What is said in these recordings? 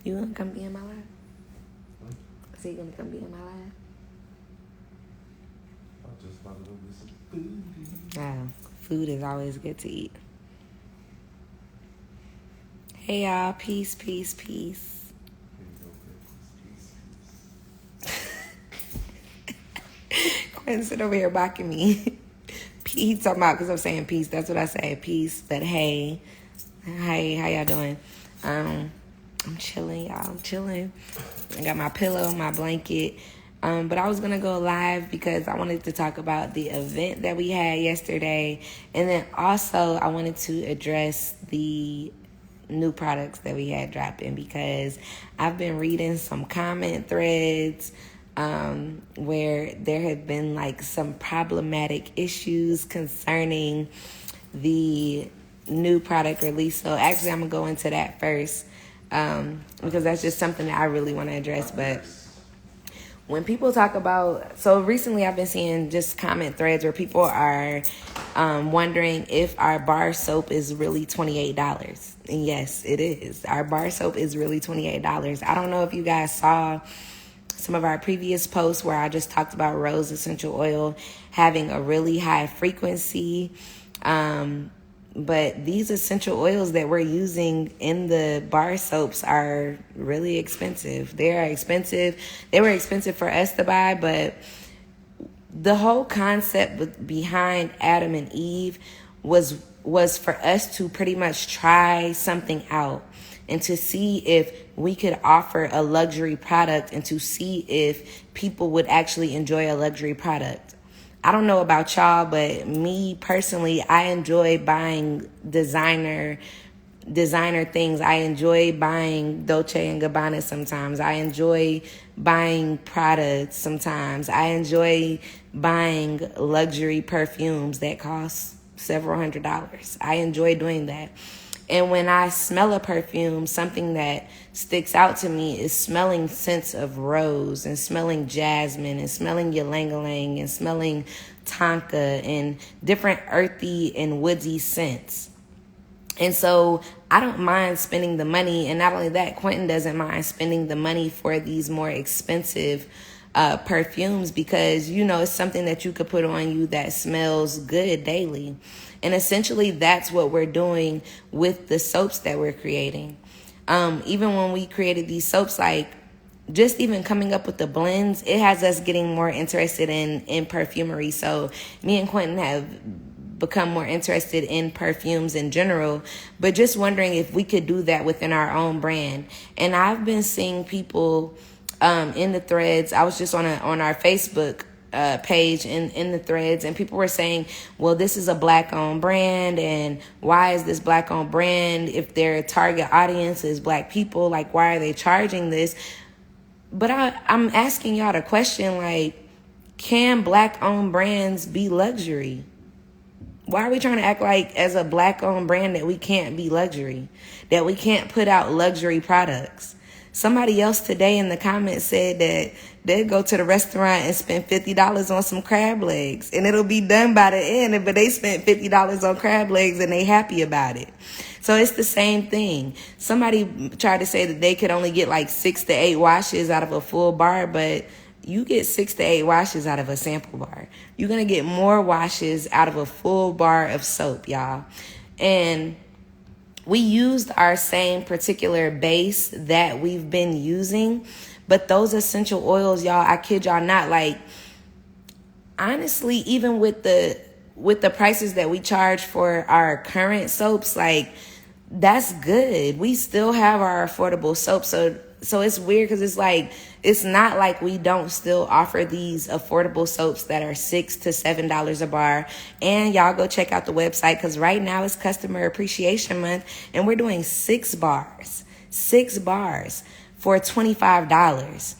You gonna come be in my live? So you gonna come be in my live? I'm just about to go get some food. Food is always good to eat. Hey y'all, peace, peace, peace. Quinn sit over here mocking me. He talking about because I'm saying peace. That's what I say, peace. But hey, how y'all doing? I'm chilling, y'all. I'm chilling. I got my pillow, my blanket. But I was gonna go live because I wanted to talk about the event that we had yesterday, and then also I wanted to address the new products that we had dropping because I've been reading some comment threads where there have been like some problematic issues concerning the new product release. So actually I'm gonna go into that first because that's just something that I really want to address. But when people talk about, so recently I've been seeing just comment threads where people are wondering if our bar soap is really $28. And yes, it is. Our bar soap is really $28. I don't know if you guys saw some of our previous posts where I just talked about rose essential oil having a really high frequency. But these essential oils that we're using in the bar soaps are really expensive. They are expensive. They were expensive for us to buy, but the whole concept behind Adam and Eve was for us to pretty much try something out and to see if we could offer a luxury product and to see if people would actually enjoy a luxury product. I don't know about y'all, but me personally, I enjoy buying designer things. I enjoy buying Dolce and Gabbana sometimes. I enjoy buying Prada sometimes. I enjoy buying luxury perfumes that cost several $100s. I enjoy doing that. And when I smell a perfume, something that sticks out to me is smelling scents of rose and smelling jasmine and smelling ylang-ylang and smelling tonka and different earthy and woodsy scents. And so I don't mind spending the money. And not only that, Quentin doesn't mind spending the money for these more expensive perfumes because, you know, it's something that you could put on you that smells good daily. And essentially that's what we're doing with the soaps that we're creating. Even when we created these soaps, like just even coming up with the blends, it has us getting more interested in perfumery. So me and Quentin have become more interested in perfumes in general, but just wondering if we could do that within our own brand. And I've been seeing people in the threads. I was just on our Facebook page in the threads, and people were saying, well, this is a black-owned brand, and why is this black-owned brand if their target audience is black people? Like, why are they charging this? But I'm asking y'all the question, like, can black-owned brands be luxury? Why are we trying to act like as a black-owned brand that we can't be luxury, that we can't put out luxury products? Somebody else today in the comments said that they'd go to the restaurant and spend $50 on some crab legs and it'll be done by the end, but they spent $50 on crab legs and they happy about it. So it's the same thing. Somebody tried to say that they could only get like 6 to 8 washes out of a full bar, but you get 6 to 8 washes out of a sample bar. You're going to get more washes out of a full bar of soap, y'all. And we used our same particular base that we've been using, but those essential oils, y'all, I kid y'all not, like, honestly, even with the prices that we charge for our current soaps, like, that's good. We still have our affordable soap. So it's weird because it's like, it's not like we don't still offer these affordable soaps that are $6 to $7 a bar. And y'all go check out the website because right now it's Customer Appreciation Month and we're doing 6 bars for $25.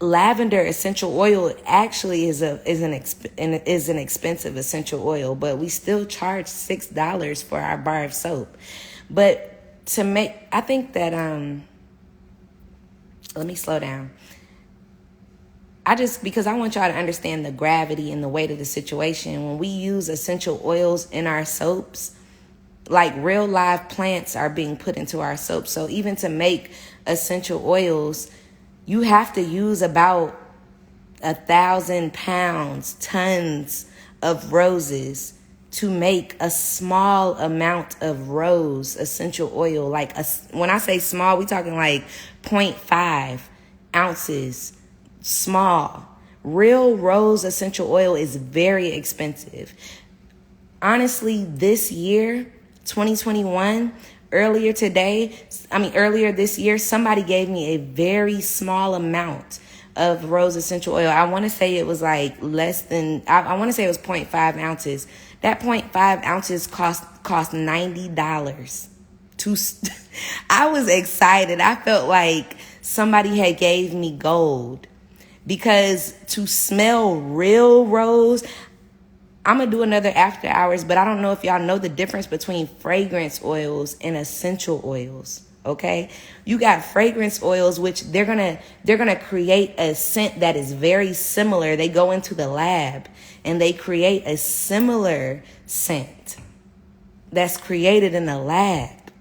Lavender essential oil actually is an expensive essential oil, but we still charge $6 for our bar of soap. But I think that let me slow down. Because I want y'all to understand the gravity and the weight of the situation. When we use essential oils in our soaps, like real live plants are being put into our soap. So even to make essential oils, you have to use about 1,000 pounds, tons of roses to make a small amount of rose essential oil. Like when I say small, we talking like 0.5 ounces. Small. Real rose essential oil is very expensive. Honestly, this year, 2021, earlier this year, somebody gave me a very small amount of rose essential oil. I want to say it was like less than, I want to say it was 0.5 ounces. That 0.5 ounces cost $90. I was excited. I felt like somebody had gave me gold, because to smell real rose, I'm going to do another after hours, but I don't know if y'all know the difference between fragrance oils and essential oils. Okay, you got fragrance oils, which they're gonna create a scent that is very similar. They go into the lab and they create a similar scent that's created in the lab.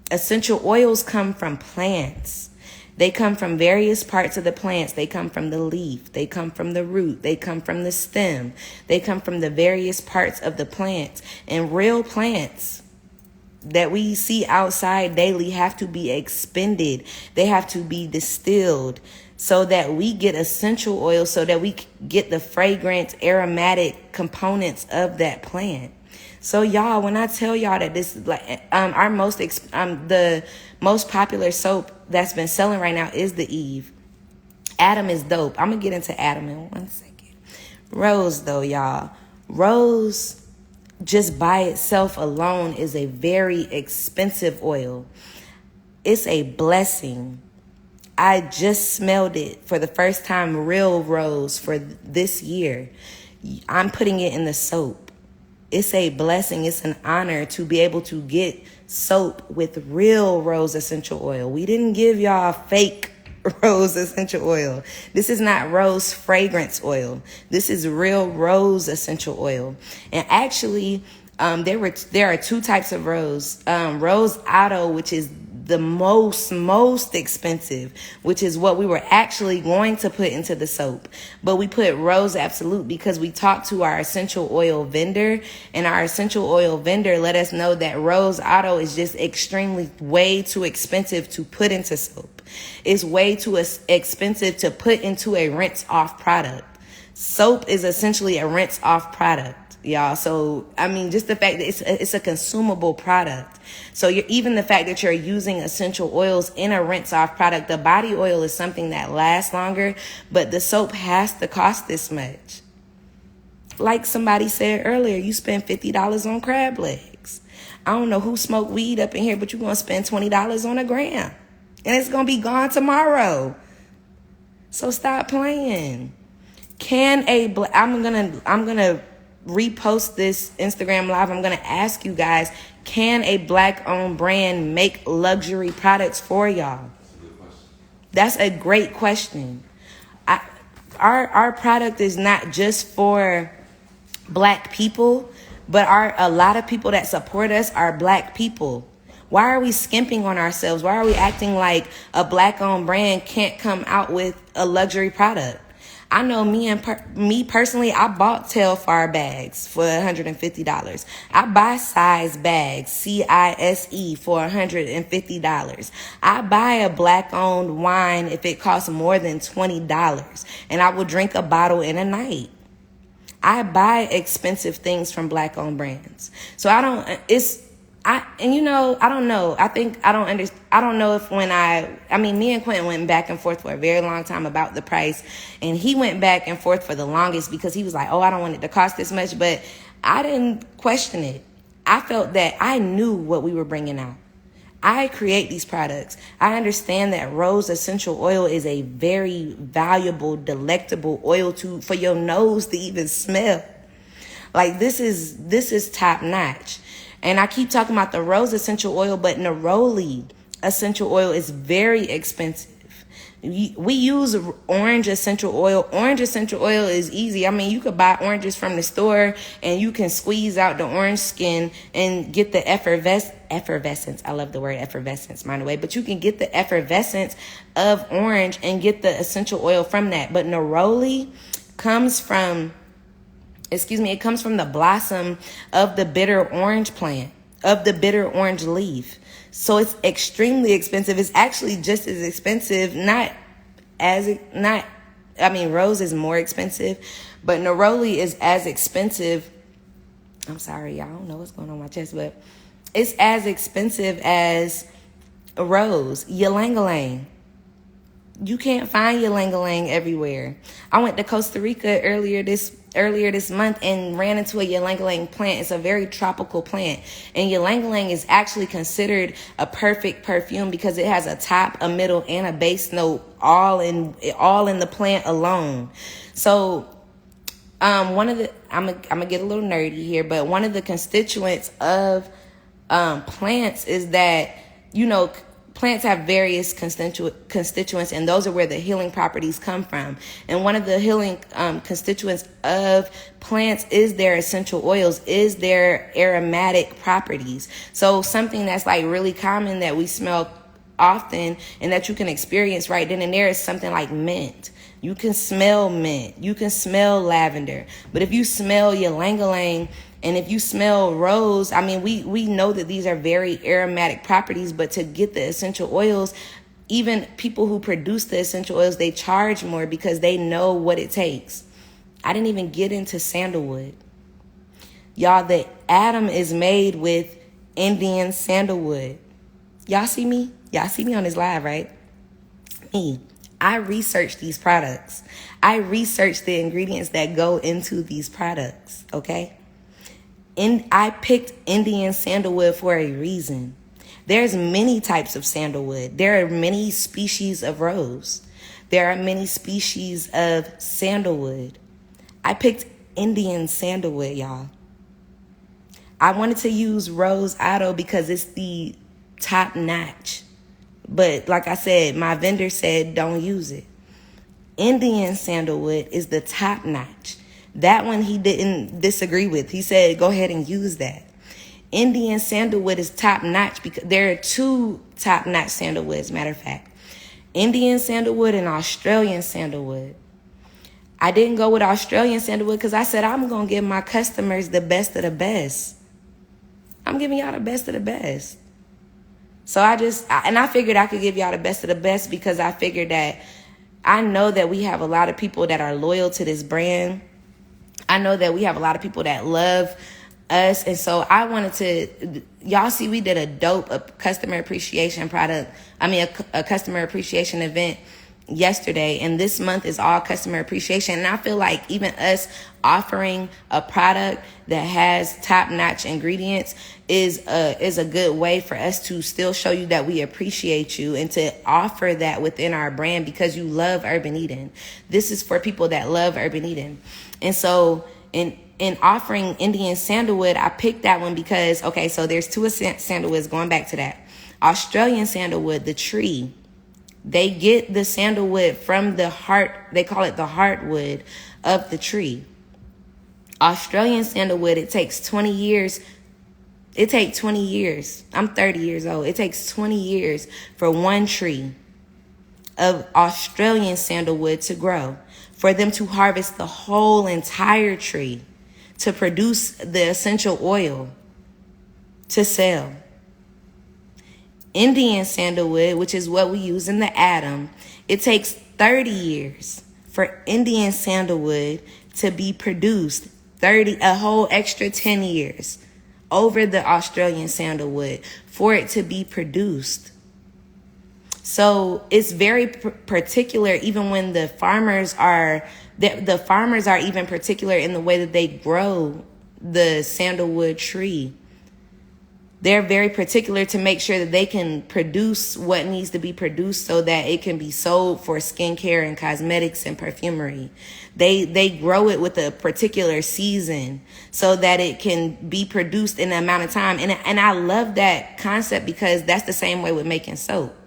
Essential oils come from plants. They come from various parts of the plants. They come from the leaf. They come from the root. They come from the stem. They come from the various parts of the plant. And real plants that we see outside daily have to be expended. They have to be distilled so that we get essential oil, so that we get the fragrant, aromatic components of that plant. So y'all, when I tell y'all that this is like the most popular soap that's been selling right now is the Eve. Adam is dope. I'm gonna get into Adam in 1 second. Rose though, y'all. Rose just by itself alone is a very expensive oil. It's a blessing. I just smelled it for the first time, real rose, for this year. I'm putting it in the soap. It's a blessing. It's an honor to be able to get soap with real rose essential oil. We didn't give y'all fake rose essential oil. This is not rose fragrance oil. This is real rose essential oil. And actually, there are two types of rose. Rose Otto, which is the most expensive, which is what we were actually going to put into the soap. But we put Rose Absolute because we talked to our essential oil vendor, and our essential oil vendor let us know that Rose Otto is just way too expensive to put into soap. It's way too expensive to put into a rinse off product. Soap is essentially a rinse off product, y'all. So, I mean, just the fact that it's a consumable product. So even the fact that you're using essential oils in a rinse off product, the body oil is something that lasts longer, but the soap has to cost this much. Like somebody said earlier, you spend $50 on crab legs. I don't know who smoked weed up in here, but you're going to spend $20 on a gram. And it's going to be gone tomorrow. So stop playing. I'm going to repost this Instagram live. I'm going to ask you guys, can a black owned brand make luxury products for y'all? That's a great question. Our product is not just for black people, but a lot of people that support us are black people. Why are we skimping on ourselves? Why are we acting like a black owned brand can't come out with a luxury product? I know me personally, I bought Telfar bags for $150. I buy Size bags, CISE, for $150. I buy a black owned wine if it costs more than $20, and I will drink a bottle in a night. I buy expensive things from black owned brands. So I don't know. I don't know if me and Quentin went back and forth for a very long time about the price, and he went back and forth for the longest because he was like, oh, I don't want it to cost this much, but I didn't question it. I felt that I knew what we were bringing out. I create these products. I understand that rose essential oil is a very valuable, delectable oil for your nose to even smell. Like this is top notch. And I keep talking about the rose essential oil, but neroli essential oil is very expensive. We use orange essential oil. Orange essential oil is easy. I mean, you could buy oranges from the store and you can squeeze out the orange skin and get the effervescence. I love the word effervescence, by the way. But you can get the effervescence of orange and get the essential oil from that. But neroli comes from, it comes from the blossom of the bitter orange plant, of the bitter orange leaf. So it's extremely expensive. It's actually just as expensive, rose is more expensive, but neroli is as expensive. I'm sorry, y'all, I don't know what's going on with my chest, but it's as expensive as a rose. Ylang-ylang. You can't find ylang-ylang everywhere. I went to Costa Rica earlier this month and ran into a ylang-ylang plant. It's a very tropical plant. And ylang-ylang is actually considered a perfect perfume because it has a top, a middle, and a base note all in the plant alone. So I'm gonna get a little nerdy here, but one of the constituents of plants is that, plants have various constituents, and those are where the healing properties come from. And one of the healing constituents of plants is their essential oils, is their aromatic properties. So something that's like really common that we smell often and that you can experience right then and there is something like mint. You can smell mint. You can smell lavender. But if you smell ylang-ylang, and if you smell rose, we know that these are very aromatic properties, but to get the essential oils, even people who produce the essential oils, they charge more because they know what it takes. I didn't even get into sandalwood. Y'all, the atom is made with Indian sandalwood. Y'all see me? Y'all see me on this live, right? I researched these products. I researched the ingredients that go into these products, okay? And I picked Indian sandalwood for a reason. There's many types of sandalwood. There are many species of rose. There are many species of sandalwood. I picked Indian sandalwood, y'all. I wanted to use Rose Otto because it's the top notch. But like I said, my vendor said don't use it. Indian sandalwood is the top notch. That one he didn't disagree with. He said, go ahead and use that. Indian sandalwood is top notch because there are two top notch sandalwoods, matter of fact. Indian sandalwood and Australian sandalwood. I didn't go with Australian sandalwood because I said I'm going to give my customers the best of the best. I'm giving y'all the best of the best. So I figured I could give y'all the best of the best because I figured that I know that we have a lot of people that are loyal to this brand. I know that we have a lot of people that love us. And so I wanted to, y'all see, we did a customer appreciation a customer appreciation event yesterday. And this month is all customer appreciation. And I feel like even us offering a product that has top-notch ingredients is a good way for us to still show you that we appreciate you and to offer that within our brand because you love Urban Eden. This is for people that love Urban Eden. And so in offering Indian sandalwood, I picked that one because, okay, so there's two sandalwoods, going back to that. Australian sandalwood, the tree, they get the sandalwood from the heart, they call it the heartwood of the tree. Australian sandalwood, it takes 20 years. It takes 20 years. I'm 30 years old. It takes 20 years for one tree of Australian sandalwood to grow, for them to harvest the whole entire tree, to produce the essential oil to sell. Indian sandalwood, which is what we use in the atom, it takes 30 years for Indian sandalwood to be produced, a whole extra 10 years over the Australian sandalwood for it to be produced. So it's very particular, even when the farmers are even particular in the way that they grow the sandalwood tree. They're very particular to make sure that they can produce what needs to be produced so that it can be sold for skincare and cosmetics and perfumery. They grow it with a particular season so that it can be produced in the amount of time. And I love that concept because that's the same way with making soap.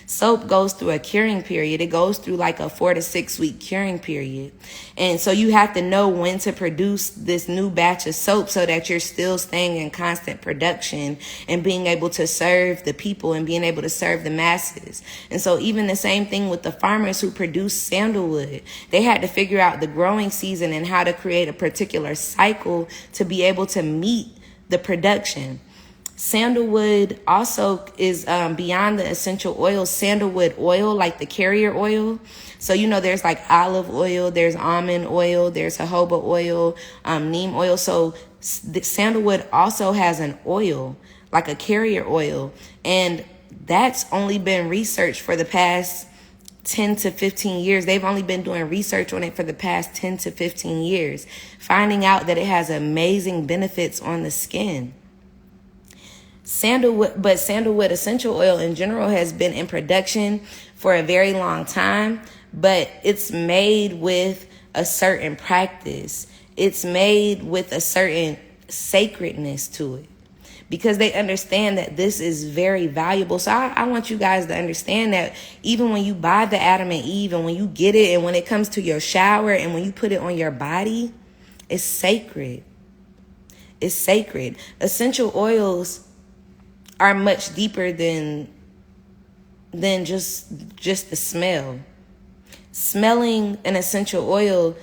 Soap goes through a curing period. It goes through like a 4 to 6 week curing period. And so you have to know when to produce this new batch of soap so that you're still staying in constant production and being able to serve the people and being able to serve the masses. And so even the same thing with the farmers who produce sandalwood. They had to figure out the growing season and how to create a particular cycle to be able to meet the production. Sandalwood also is beyond the essential oils. Sandalwood oil, like the carrier oil. So, there's like olive oil, there's almond oil, there's jojoba oil, neem oil. So sandalwood also has an oil, like a carrier oil. And that's only been researched for the past 10 to 15 years. They've only been doing research on it for the past 10 to 15 years, finding out that it has amazing benefits on the skin. Sandalwood essential oil in general has been in production for a very long time, but it's made with a certain practice. It's made with a certain sacredness to it because they understand that this is very valuable. So I want you guys to understand that even when you buy the Adam and Eve and when you get it and when it comes to your shower and when you put it on your body, it's sacred. It's sacred. Essential oils are much deeper than just the smell. Smelling an essential oil,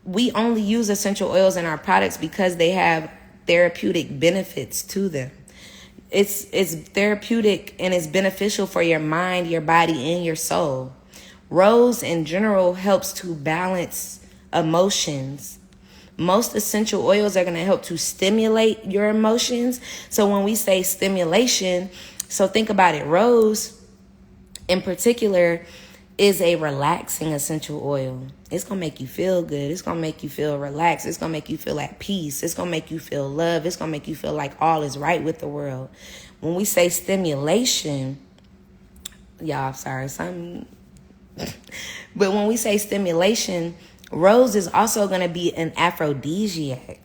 we only use essential oils in our products because they have therapeutic benefits to them. It's therapeutic and it's beneficial for your mind, your body, and your soul. Rose in general helps to balance emotions. Most essential oils are going to help to stimulate your emotions. So when we say stimulation, so think about it. Rose, in particular, is a relaxing essential oil. It's going to make you feel good. It's going to make you feel relaxed. It's going to make you feel at peace. It's going to make you feel love. It's going to make you feel like all is right with the world. When we say stimulation, y'all, sorry, but when we say stimulation, rose is also going to be an aphrodisiac.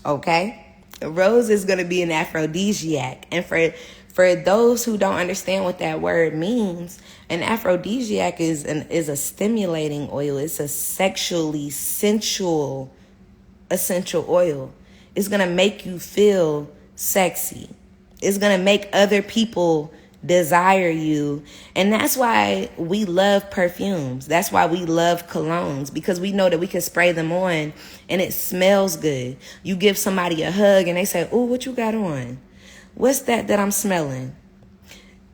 Okay? Rose is going to be an aphrodisiac. And for those who don't understand what that word means, an aphrodisiac is a stimulating oil. It's a sexually sensual essential oil. It's going to make you feel sexy. It's going to make other people desire you. And that's why we love perfumes. That's why we love colognes, because we know that we can spray them on and it smells good. You give somebody a hug and they say, "Oh, what you got on? What's that I'm smelling?"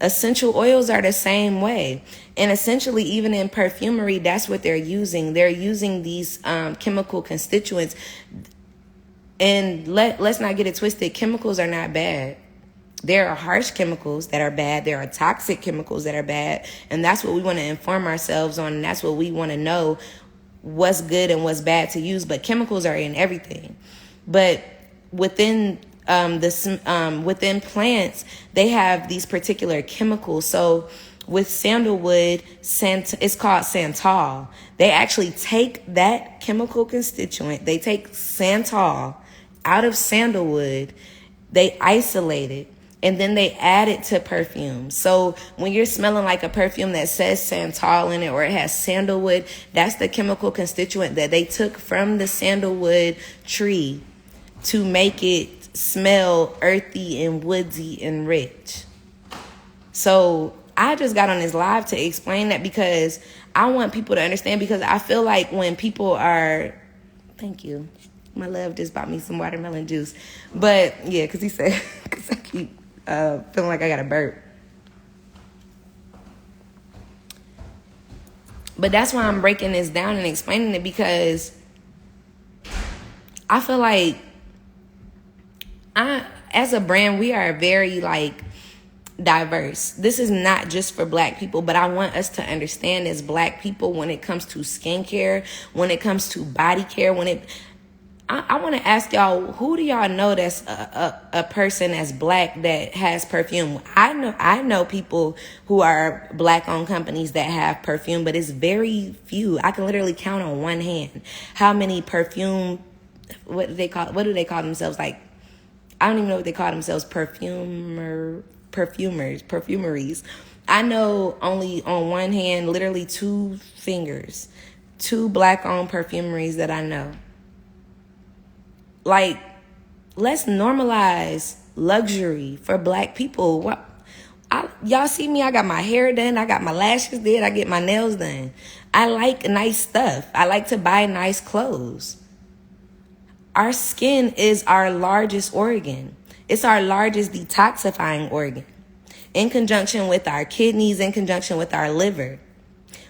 Essential oils are the same way. And essentially, even in perfumery, that's what they're using. They're using these chemical constituents. And let's not get it twisted. Chemicals are not bad. There are harsh chemicals that are bad. There are toxic chemicals that are bad. And that's what we want to inform ourselves on. And that's what we want to know, what's good and what's bad to use. But chemicals are in everything. But within within plants, they have these particular chemicals. So with sandalwood, it's called santal. They actually take that chemical constituent. They take santal out of sandalwood. They isolate it. And then they add it to perfume. So when you're smelling like a perfume that says santal in it or it has sandalwood, that's the chemical constituent that they took from the sandalwood tree to make it smell earthy and woodsy and rich. So I just got on this live to explain that because I want people to understand, because I feel like when people are, thank you, my love just bought me some watermelon juice. But yeah, because he said, because I keep feeling like I got a burp. But that's why I'm breaking this down and explaining it, because I feel like as a brand, we are very diverse. This is not just for Black people, but I want us to understand as Black people, when it comes to skincare, when it comes to body care, I want to ask y'all, who do y'all know that's a person that's Black that has perfume? I know people who are Black-owned companies that have perfume, but it's very few. I can literally count on one hand how many perfume. What do they call themselves? I don't even know what they call themselves. Perfumeries. I know only on one hand, literally 2 fingers, 2 black-owned perfumeries that I know. Like, let's normalize luxury for black people. Y'all see me, I got my hair done, I got my lashes did, I get my nails done. I like nice stuff. I like to buy nice clothes. Our skin is our largest organ. It's our largest detoxifying organ, in conjunction with our kidneys, in conjunction with our liver.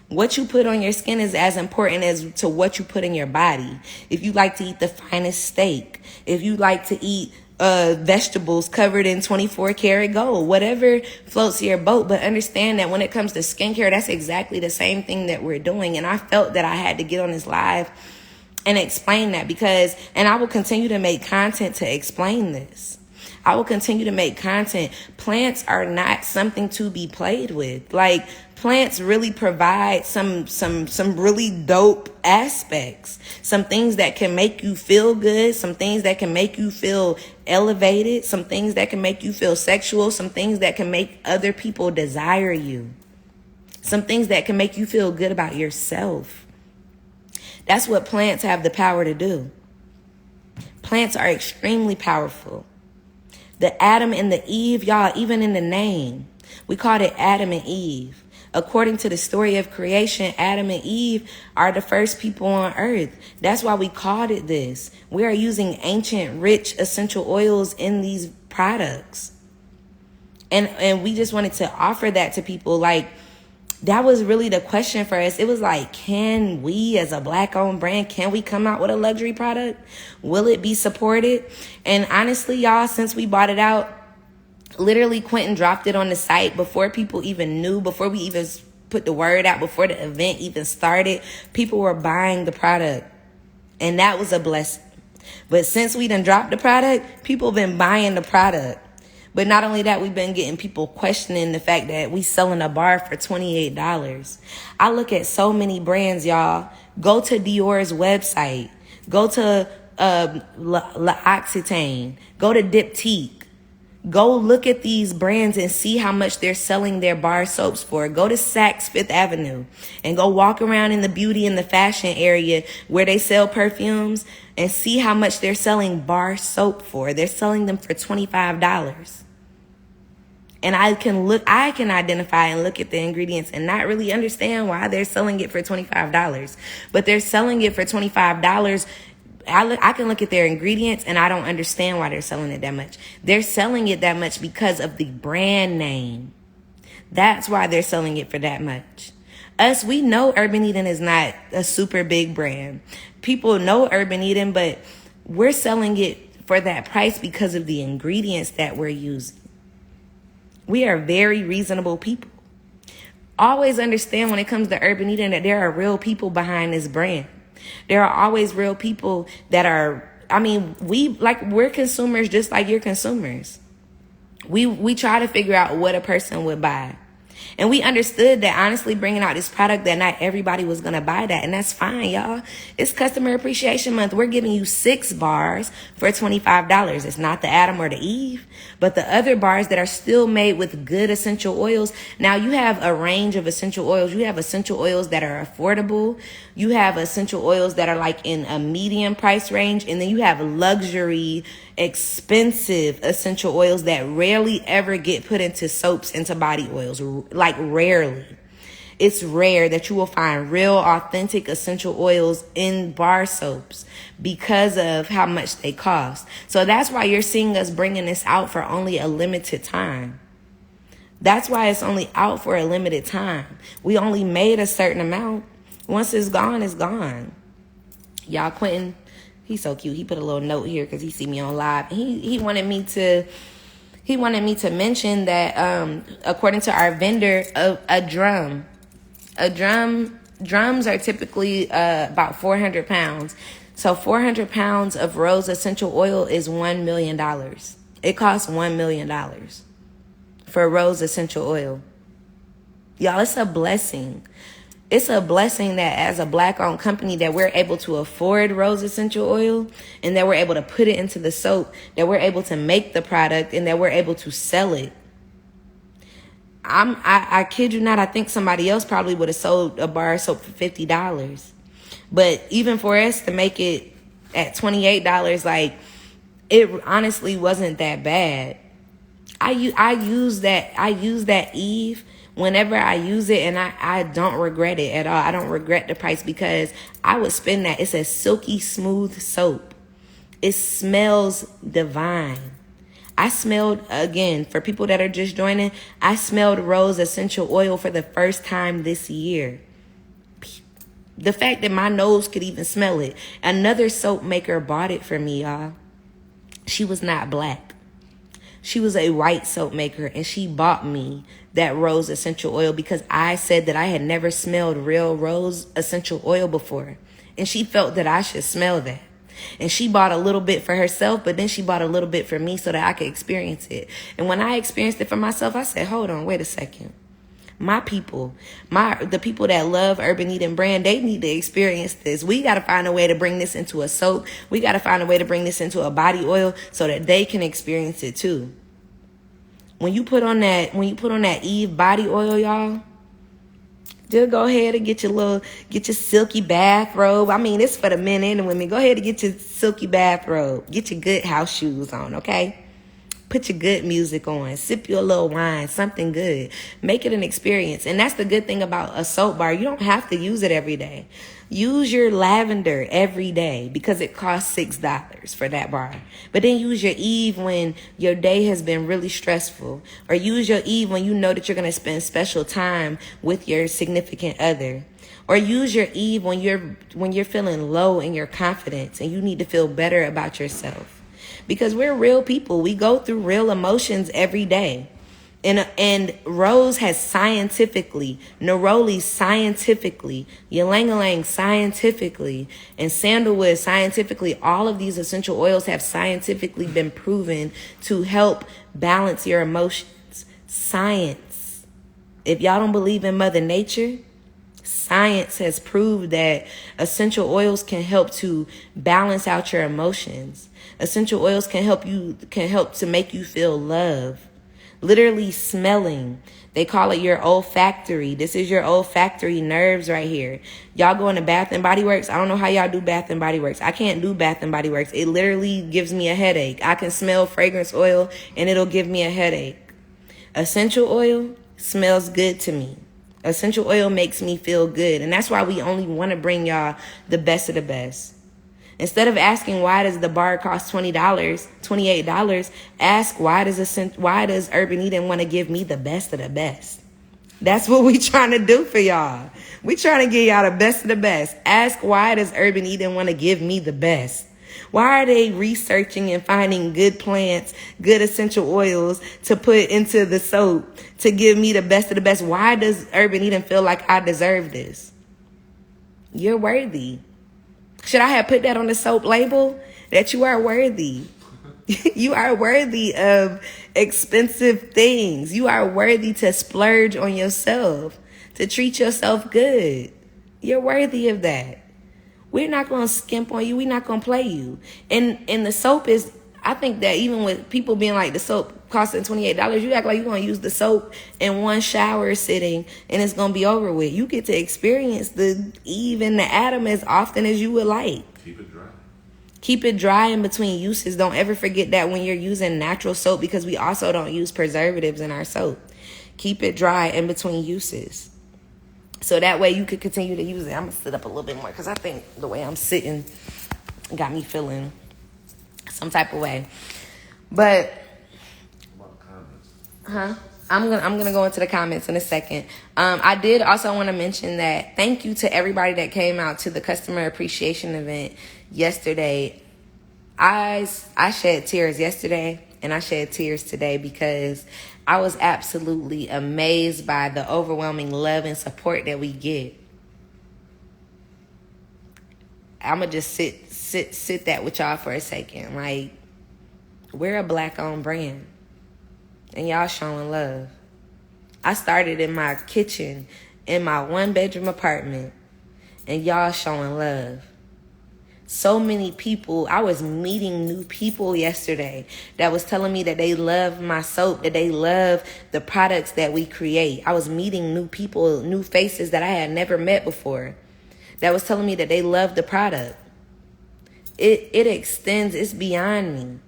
What you put on your skin is as important as to what you put in your body. If you like to eat the finest steak, if you like to eat vegetables covered in 24 karat gold, whatever floats your boat. But understand that when it comes to skincare, that's exactly the same thing that we're doing. And I felt that I had to get on this live and explain that and I will continue to make content to explain this. I will continue to make content. Plants are not something to be played with. Like, plants really provide some really dope aspects. Some things that can make you feel good. Some things that can make you feel elevated. Some things that can make you feel sexual. Some things that can make other people desire you. Some things that can make you feel good about yourself. That's what plants have the power to do. Plants are extremely powerful. The Adam and the Eve, y'all, even in the name, we called it Adam and Eve. According to the story of creation, Adam and Eve are the first people on earth. That's why we called it this. We are using ancient, rich, essential oils in these products. And we just wanted to offer that to people. Like, that was really the question for us. It was like, can we as a black-owned brand, can we come out with a luxury product? Will it be supported? And honestly, y'all, since we bought it out, literally Quentin dropped it on the site before people even knew, before we even put the word out, before the event even started. People were buying the product. And that was a blessing. But since we done dropped the product, people have been buying the product. But not only that, we've been getting people questioning the fact that we selling a bar for $28. I look at so many brands, y'all. Go to Dior's website. Go to L'Occitane. Go to Diptyque. Go look at these brands and see how much they're selling their bar soaps for. Go to Saks Fifth Avenue and go walk around in the beauty and the fashion area where they sell perfumes and see how much they're selling bar soap for. They're selling them for $25. And I can identify and look at the ingredients and not really understand why they're selling it for $25. But they're selling it for $25. I can look at their ingredients and I don't understand why they're selling it that much. They're selling it that much because of the brand name. That's why they're selling it for that much. We know Urban Eden is not a super big brand. People know Urban Eden, but we're selling it for that price because of the ingredients that we're using. We are very reasonable people. Always understand when it comes to Urban Eden that there are real people behind this brand. There are always real people that are, we're consumers just like you're consumers. We try to figure out what a person would buy. And we understood that honestly bringing out this product that not everybody was going to buy that. And that's fine, y'all. It's Customer Appreciation Month. We're giving you 6 bars for $25. It's not the Adam or the Eve, but the other bars that are still made with good essential oils. Now you have a range of essential oils. You have essential oils that are affordable. You have essential oils that are like in a medium price range. And then you have luxury, expensive essential oils that rarely ever get put into soaps, into body oils. Like rarely. It's rare that you will find real authentic essential oils in bar soaps because of how much they cost. So that's why you're seeing us bringing this out for only a limited time. That's why it's only out for a limited time. We only made a certain amount. Once it's gone, it's gone. Y'all, Quentin, he's so cute. He put a little note here because he see me on live. He wanted me to mention that according to our vendor, drums are typically about 400 pounds. So 400 pounds of rose essential oil is $1 million. It costs $1 million for rose essential oil. Y'all, it's a blessing. It's a blessing that as a black-owned company that we're able to afford rose essential oil and that we're able to put it into the soap, that we're able to make the product and that we're able to sell it. I kid you not, I think somebody else probably would have sold a bar of soap for $50. But even for us to make it at $28, like, it honestly wasn't that bad. I use that Eve whenever I use it, and I don't regret it at all. I don't regret the price because I would spend that. It's a silky smooth soap. It smells divine. I smelled, again, for people that are just joining, I smelled rose essential oil for the first time this year. The fact that my nose could even smell it. Another soap maker bought it for me, y'all. She was not black. She was a white soap maker, and she bought me that rose essential oil because I said that I had never smelled real rose essential oil before. And she felt that I should smell that. And she bought a little bit for herself, but then she bought a little bit for me so that I could experience it. And when I experienced it for myself, I said, hold on, wait a second. My people, the people that love Urban Eden brand, they need to experience this. We got to find a way to bring this into a soap. We got to find a way to bring this into a body oil so that they can experience it too. When you put on that Eve body oil, y'all, just go ahead and get your silky bathrobe. I mean, it's for the men and the women. Go ahead and get your silky bathrobe. Get your good house shoes on, okay? Put your good music on. Sip your little wine, something good. Make it an experience. And that's the good thing about a soap bar. You don't have to use it every day. Use your lavender every day because it costs $6 for that bar. But then use your Eve when your day has been really stressful. Or use your Eve when you know that you're going to spend special time with your significant other. Or use your Eve when you're feeling low in your confidence and you need to feel better about yourself. Because we're real people. We go through real emotions every day. And Rose has scientifically, neroli scientifically, ylang-ylang scientifically, and sandalwood scientifically, all of these essential oils have scientifically been proven to help balance your emotions. Science. If y'all don't believe in Mother Nature, science has proved that essential oils can help to balance out your emotions. Essential oils can help to make you feel love. Literally smelling. They call it your olfactory. This is your olfactory nerves right here. Y'all go into Bath and Body Works. I don't know how y'all do Bath and Body Works. I can't do Bath and Body Works. It literally gives me a headache. I can smell fragrance oil and it'll give me a headache. Essential oil smells good to me. Essential oil makes me feel good. And that's why we only want to bring y'all the best of the best. Instead of asking why does the bar cost $20, $28, ask why does Urban Eden want to give me the best of the best? That's what we trying to do for y'all. We trying to give y'all the best of the best. Ask why does Urban Eden want to give me the best? Why are they researching and finding good plants, good essential oils to put into the soap to give me the best of the best? Why does Urban Eden feel like I deserve this? You're worthy. Should I have put that on the soap label? That you are worthy. You are worthy of expensive things. You are worthy to splurge on yourself, to treat yourself good. You're worthy of that. We're not going to skimp on you. We're not going to play you. And the soap is, I think that even with people being like the soap costing $28, you act like you're going to use the soap in one shower sitting and it's going to be over with. You get to experience the Eve and the Adam as often as you would like. Keep it dry. Keep it dry in between uses. Don't ever forget that when you're using natural soap, because we also don't use preservatives in our soap. Keep it dry in between uses. So that way you could continue to use it. I'm going to sit up a little bit more because I think the way I'm sitting got me feeling some type of way. But I'm gonna go into the comments in a second. I did also want to mention that thank you to everybody that came out to the customer appreciation event yesterday. I shed tears yesterday and I shed tears today because I was absolutely amazed by the overwhelming love and support that we get. I'm gonna just sit that with y'all for a second. Like, we're a black-owned brand, and y'all showing love. I started in my kitchen in my one-bedroom apartment, and y'all showing love. So many people, I was meeting new people yesterday that was telling me that they love my soap, that they love the products that we create. I was meeting new people, new faces that I had never met before, that was telling me that they love the product. It extends, it's beyond me.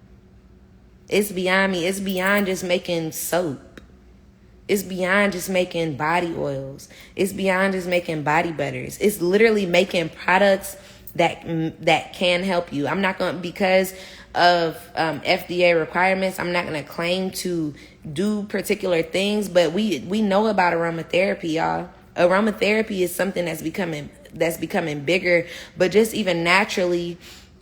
It's beyond me. It's beyond just making soap. It's beyond just making body oils. It's beyond just making body butters. It's literally making products that can help you. I'm not going to, because of FDA requirements, I'm not going to claim to do particular things, but we know about aromatherapy, y'all. Aromatherapy is something that's becoming bigger, but just even naturally,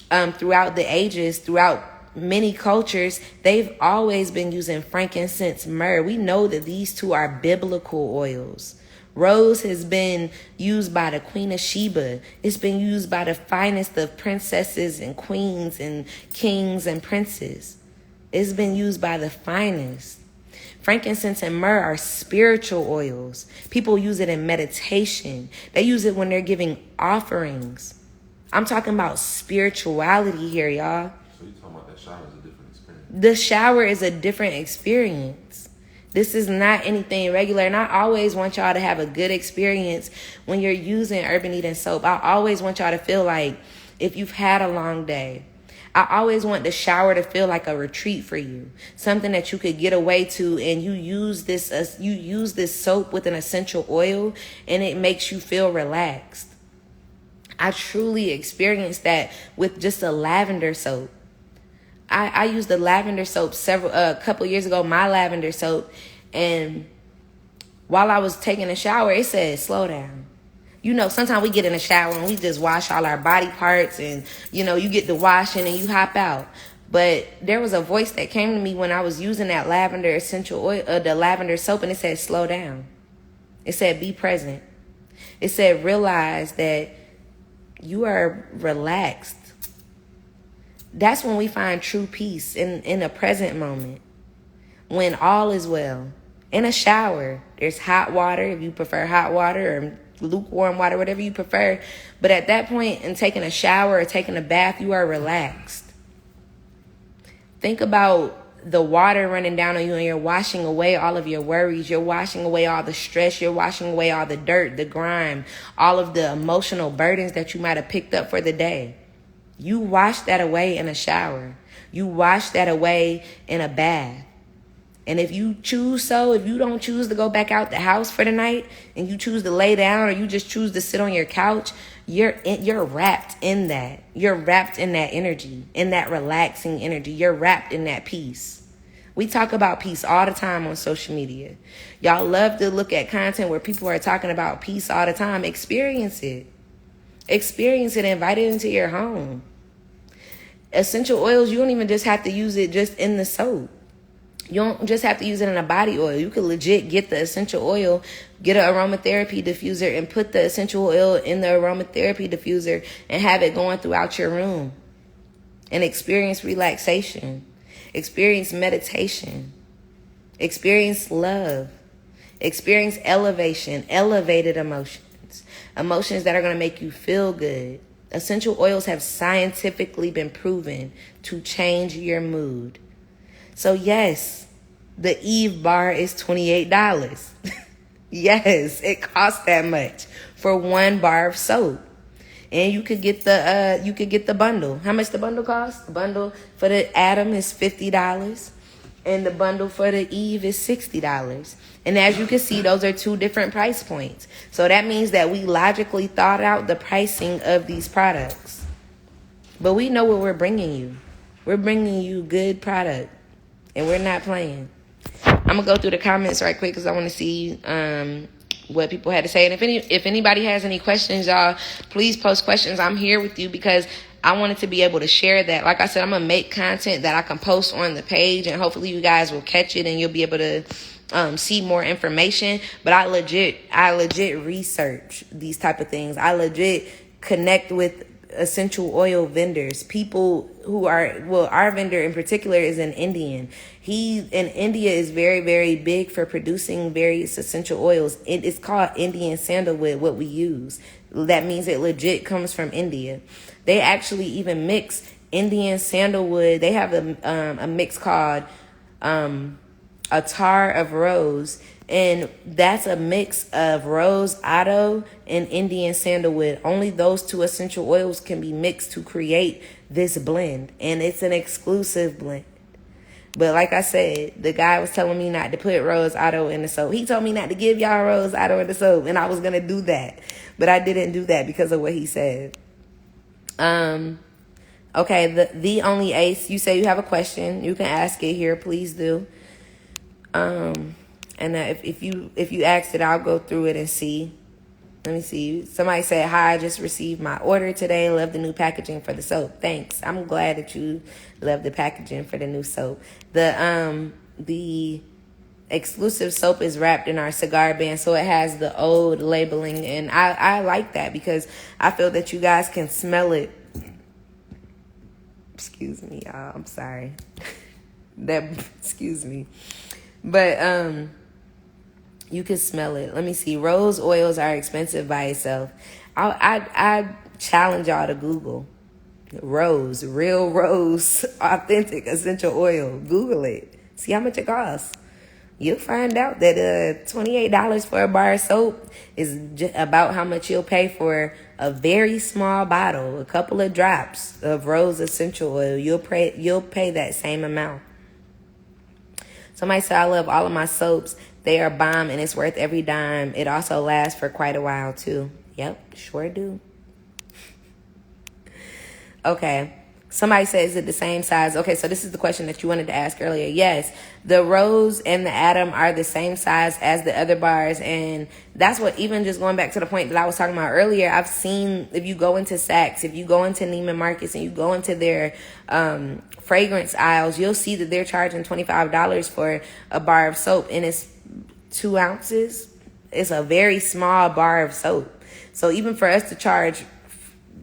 throughout the ages, throughout many cultures, they've always been using frankincense, myrrh. We know that these two are biblical oils. Rose has been used by the Queen of Sheba. It's been used by the finest of princesses and queens and kings and princes. It's been used by the finest. Frankincense and myrrh are spiritual oils. People use it in meditation. They use it when they're giving offerings. I'm talking about spirituality here, y'all. So you're talking about that shower is a different experience? The shower is a different experience. This is not anything regular. And I always want y'all to have a good experience when you're using Urban Eden soap. I always want y'all to feel like if you've had a long day, I always want the shower to feel like a retreat for you. Something that you could get away to, and you use this soap with an essential oil and it makes you feel relaxed. I truly experienced that with just a lavender soap. I used the lavender soap a couple years ago, my lavender soap, and while I was taking a shower, it said, slow down. You know, sometimes we get in the shower and we just wash all our body parts and, you know, you get the washing and you hop out. But there was a voice that came to me when I was using that lavender essential oil, the lavender soap, and it said, slow down. It said, be present. It said, realize that you are relaxed. That's when we find true peace in a present moment, when all is well. In a shower, there's hot water, if you prefer hot water, or lukewarm water, whatever you prefer. But at that point, in taking a shower or taking a bath, you are relaxed. Think about the water running down on you and you're washing away all of your worries. You're washing away all the stress. You're washing away all the dirt, the grime, all of the emotional burdens that you might have picked up for the day. You wash that away in a shower. You wash that away in a bath. And if you don't choose to go back out the house for the night and you choose to lay down or you just choose to sit on your couch, you're wrapped in that. You're wrapped in that energy, in that relaxing energy. You're wrapped in that peace. We talk about peace all the time on social media. Y'all love to look at content where people are talking about peace all the time. Experience it. Experience it. Invite it into your home. Essential oils, you don't even just have to use it just in the soap. You don't just have to use it in a body oil. You could legit get the essential oil, get an aromatherapy diffuser, and put the essential oil in the aromatherapy diffuser and have it going throughout your room. And experience relaxation. Experience meditation. Experience love. Experience elevation, elevated emotions. Emotions that are going to make you feel good. Essential oils have scientifically been proven to change your mood. So yes, the Eve bar is $28. Yes, it costs that much for one bar of soap. And you could get the bundle. How much the bundle costs? The bundle for the Atom is $50. And the bundle for the Eve is $60. And as you can see, those are two different price points. So that means that we logically thought out the pricing of these products. But we know what we're bringing you. We're bringing you good product. And we're not playing. I'm going to go through the comments right quick because I want to see what people had to say. And if anybody has any questions, y'all, please post questions. I'm here with you because I wanted to be able to share that. Like I said, I'm going to make content that I can post on the page. And hopefully you guys will catch it and you'll be able to see more information. But I legit research these type of things. I legit connect with essential oil vendors, people who are, well, our vendor in particular is an Indian. India is very, very big for producing various essential oils. It's called Indian sandalwood, what we use. that means it legit comes from India. They actually even mix Indian sandalwood. They have a mix called Attar of Rose, and that's a mix of rose otto and Indian sandalwood. Only those two essential oils can be mixed to create this blend, and it's an exclusive blend. But like I said, the guy was telling me not to put rose otto in the soap. He told me not to give y'all rose otto in the soap, and I was gonna do that, but I didn't do that because of what he said. Okay, the only ace. You say you have a question, you can ask it here. Please do. And if you asked it, I'll go through it and see. Let me see. Somebody said, hi, I just received my order today. Love the new packaging for the soap. Thanks. I'm glad that you love the packaging for the new soap. The exclusive soap is wrapped in our cigar band, so it has the old labeling, and I like that because I feel that you guys can smell it. Excuse me, y'all. I'm sorry. Excuse me. But you can smell it. Let me see. Rose oils are expensive by itself. I challenge y'all to Google rose, real rose, authentic essential oil. Google it. See how much it costs. You'll find out that $28 for a bar of soap is about how much you'll pay for a very small bottle, a couple of drops of rose essential oil. You'll pay that same amount. Somebody said, I love all of my soaps. They are bomb and it's worth every dime. It also lasts for quite a while too. Yep, sure do. Okay. Somebody said, is it the same size? Okay, so this is the question that you wanted to ask earlier. Yes, the Rose and the Atom are the same size as the other bars. And that's what, even just going back to the point that I was talking about earlier, I've seen, if you go into Saks, if you go into Neiman Marcus and you go into their fragrance aisles, you'll see that they're charging $25 for a bar of soap. And it's 2 ounces. It's a very small bar of soap. So even for us to charge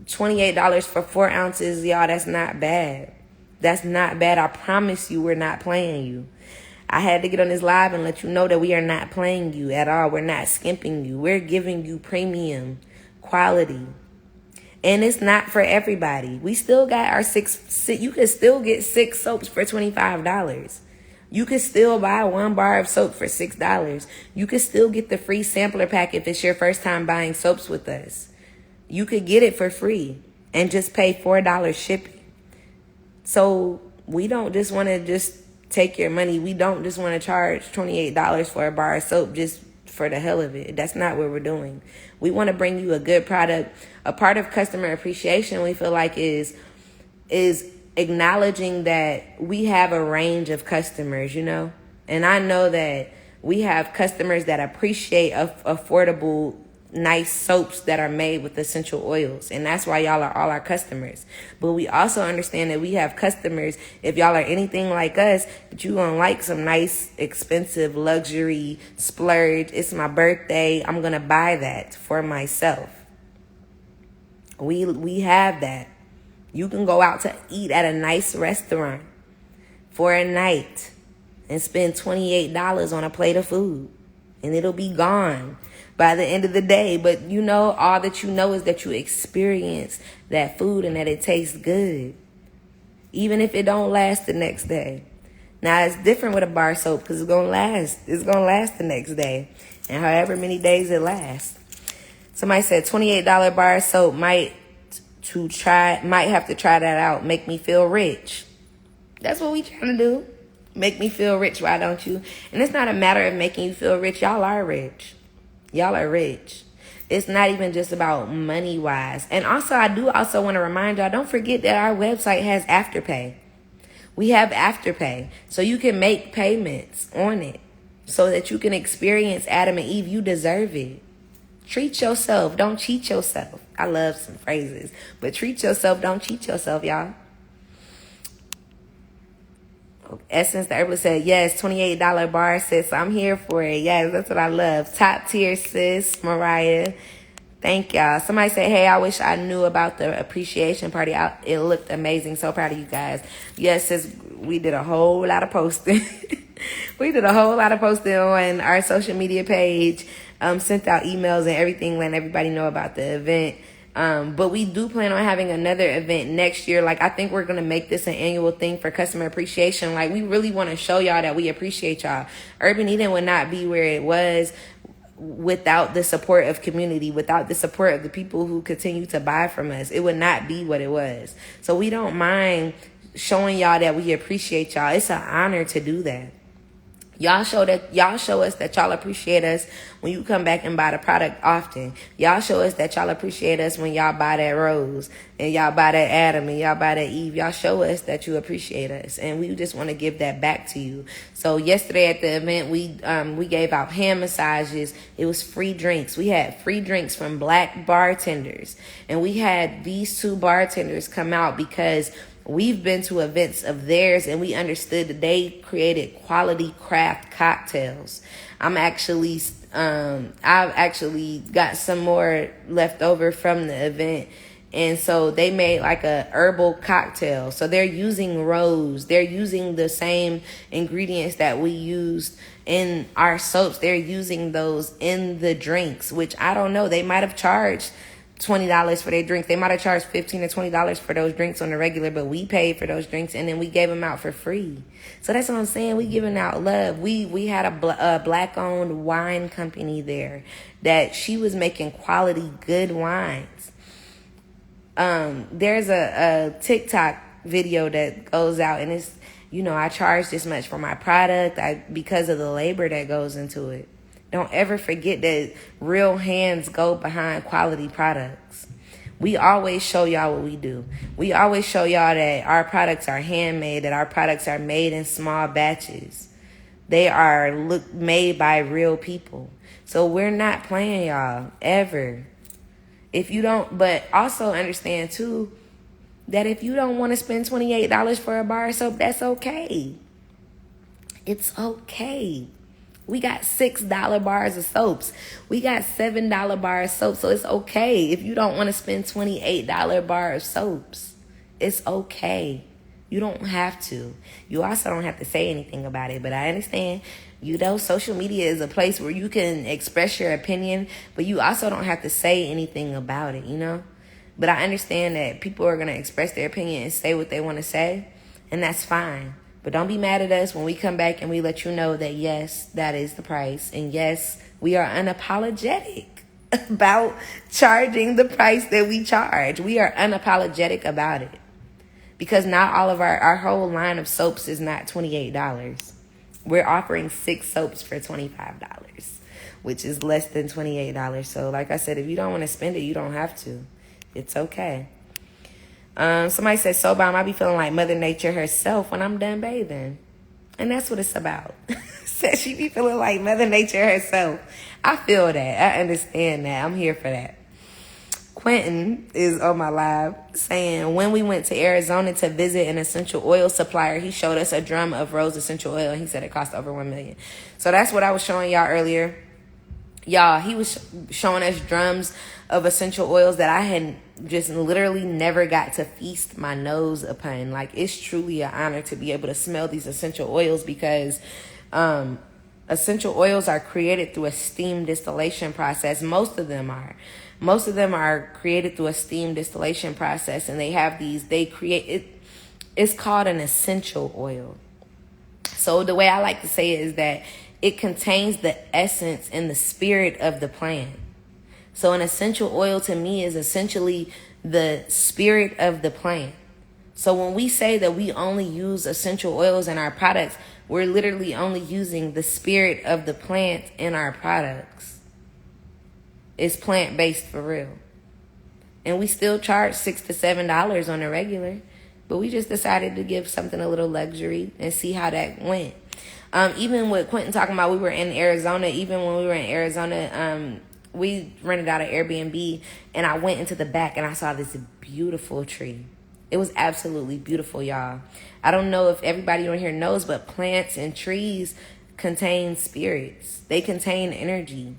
$28 for 4 ounces, y'all, that's not bad. That's not bad. I promise you, we're not playing you. I had to get on this live and let you know that we are not playing you at all. We're not skimping you. We're giving you premium quality. And it's not for everybody. We still got our 6. You could still get 6 soaps for $25. You could still buy 1 bar of soap for $6. You could still get the free sampler pack if it's your first time buying soaps with us. You could get it for free and just pay $4 shipping. So we don't just want to just take your money. We don't just want to charge $28 for a bar of soap just for the hell of it. That's not what we're doing. We want to bring you a good product. A part of customer appreciation, we feel like, is acknowledging that we have a range of customers, you know? And I know that we have customers that appreciate affordable, nice soaps that are made with essential oils, and that's why y'all are all our customers. But we also understand that we have customers, if y'all are anything like us, that you gonna like some nice, expensive, luxury splurge. It's my birthday, I'm gonna buy that for myself. We have that. You can go out to eat at a nice restaurant for a night and spend $28 on a plate of food, and it'll be gone by the end of the day. But you know, all that you know is that you experience that food and that it tastes good, even if it don't last the next day. Now, it's different with a bar soap because it's going to last. It's going to last the next day, and however many days it lasts. Somebody said $28 bar soap might have to try that out. Make me feel rich. That's what we trying to do. Make me feel rich, why don't you? And it's not a matter of making you feel rich. Y'all are rich. Y'all are rich. It's not even just about money-wise. And also, I do also want to remind y'all, don't forget that our website has Afterpay. We have Afterpay. So you can make payments on it so that you can experience Adam and Eve. You deserve it. Treat yourself. Don't cheat yourself. I love some phrases. But treat yourself. Don't cheat yourself, y'all. Essence the Herbalist said, yes, $28 bar, sis. I'm here for it. Yes, that's what I love. Top tier, sis, Mariah. Thank y'all. Somebody said, hey, I wish I knew about the appreciation party. It looked amazing. So proud of you guys. Yes, sis, we did a whole lot of posting. We did a whole lot of posting on our social media page, sent out emails and everything, letting everybody know about the event. But we do plan on having another event next year. Like, I think we're going to make this an annual thing for customer appreciation. Like, we really want to show y'all that we appreciate y'all. Urban Eden would not be where it was without the support of community, without the support of the people who continue to buy from us. It would not be what it was. So we don't mind showing y'all that we appreciate y'all. It's an honor to do that. Y'all show us that y'all appreciate us when you come back and buy the product often. Y'all show us that y'all appreciate us when y'all buy that Rose and y'all buy that Adam and y'all buy that Eve. Y'all show us that you appreciate us, and we just want to give that back to you. So yesterday at the event, we gave out hand massages. It was free drinks. We had free drinks from Black bartenders, and we had these two bartenders come out because we've been to events of theirs and we understood that they created quality craft cocktails. I've actually got some more left over from the event. And so they made like a herbal cocktail. So they're using rose. They're using the same ingredients that we used in our soaps. They're using those in the drinks, which I don't know. They might have charged $20 for their drinks. They might have charged $15 to $20 for those drinks on the regular, but we paid for those drinks and then we gave them out for free. So that's what I'm saying. We giving out love. We had a black-owned wine company there that she was making quality, good wines. There's a TikTok video that goes out and it's, I charge this much for my product because of the labor that goes into it. Don't ever forget that real hands go behind quality products. We always show y'all what we do. We always show y'all that our products are handmade, that our products are made in small batches. They are made by real people. So we're not playing y'all, ever. But also understand too, that if you don't want to spend $28 for a bar of soap, that's okay. It's okay. We got $6 bars of soaps. We got $7 bar of soap. So it's okay. If you don't want to spend $28 bar of soaps, it's okay. You don't have to. You also don't have to say anything about it. But I understand, social media is a place where you can express your opinion, but you also don't have to say anything about it, But I understand that people are going to express their opinion and say what they want to say, and that's fine. But don't be mad at us when we come back and we let you know that, yes, that is the price. And yes, we are unapologetic about charging the price that we charge. We are unapologetic about it. Because not all of our whole line of soaps is not $28. We're offering 6 soaps for $25, which is less than $28. So like I said, if you don't want to spend it, you don't have to. It's okay. Somebody said, so bomb, I be feeling like Mother Nature herself when I'm done bathing. And that's what it's about. Said she be feeling like Mother Nature herself. I feel that. I understand that. I'm here for that. Quentin is on my live saying, when we went to Arizona to visit an essential oil supplier, he showed us a drum of rose essential oil. He said it cost over $1 million. So that's what I was showing y'all earlier. Y'all, he was showing us drums of essential oils that I had just literally never got to feast my nose upon. Like, it's truly an honor to be able to smell these essential oils because essential oils are created through a steam distillation process. Most of them are created through a steam distillation process, and it's called an essential oil. So the way I like to say it is that it contains the essence and the spirit of the plant. So an essential oil to me is essentially the spirit of the plant. So when we say that we only use essential oils in our products, we're literally only using the spirit of the plant in our products. It's plant-based for real. And we still charge $6 to $7 on a regular. But we just decided to give something a little luxury and see how that went. Even with Quentin talking about we were in Arizona, even when we were in Arizona, we rented out an Airbnb and I went into the back and I saw this beautiful tree. It was absolutely beautiful, y'all. I don't know if everybody on here knows, but plants and trees contain spirits. They contain energy.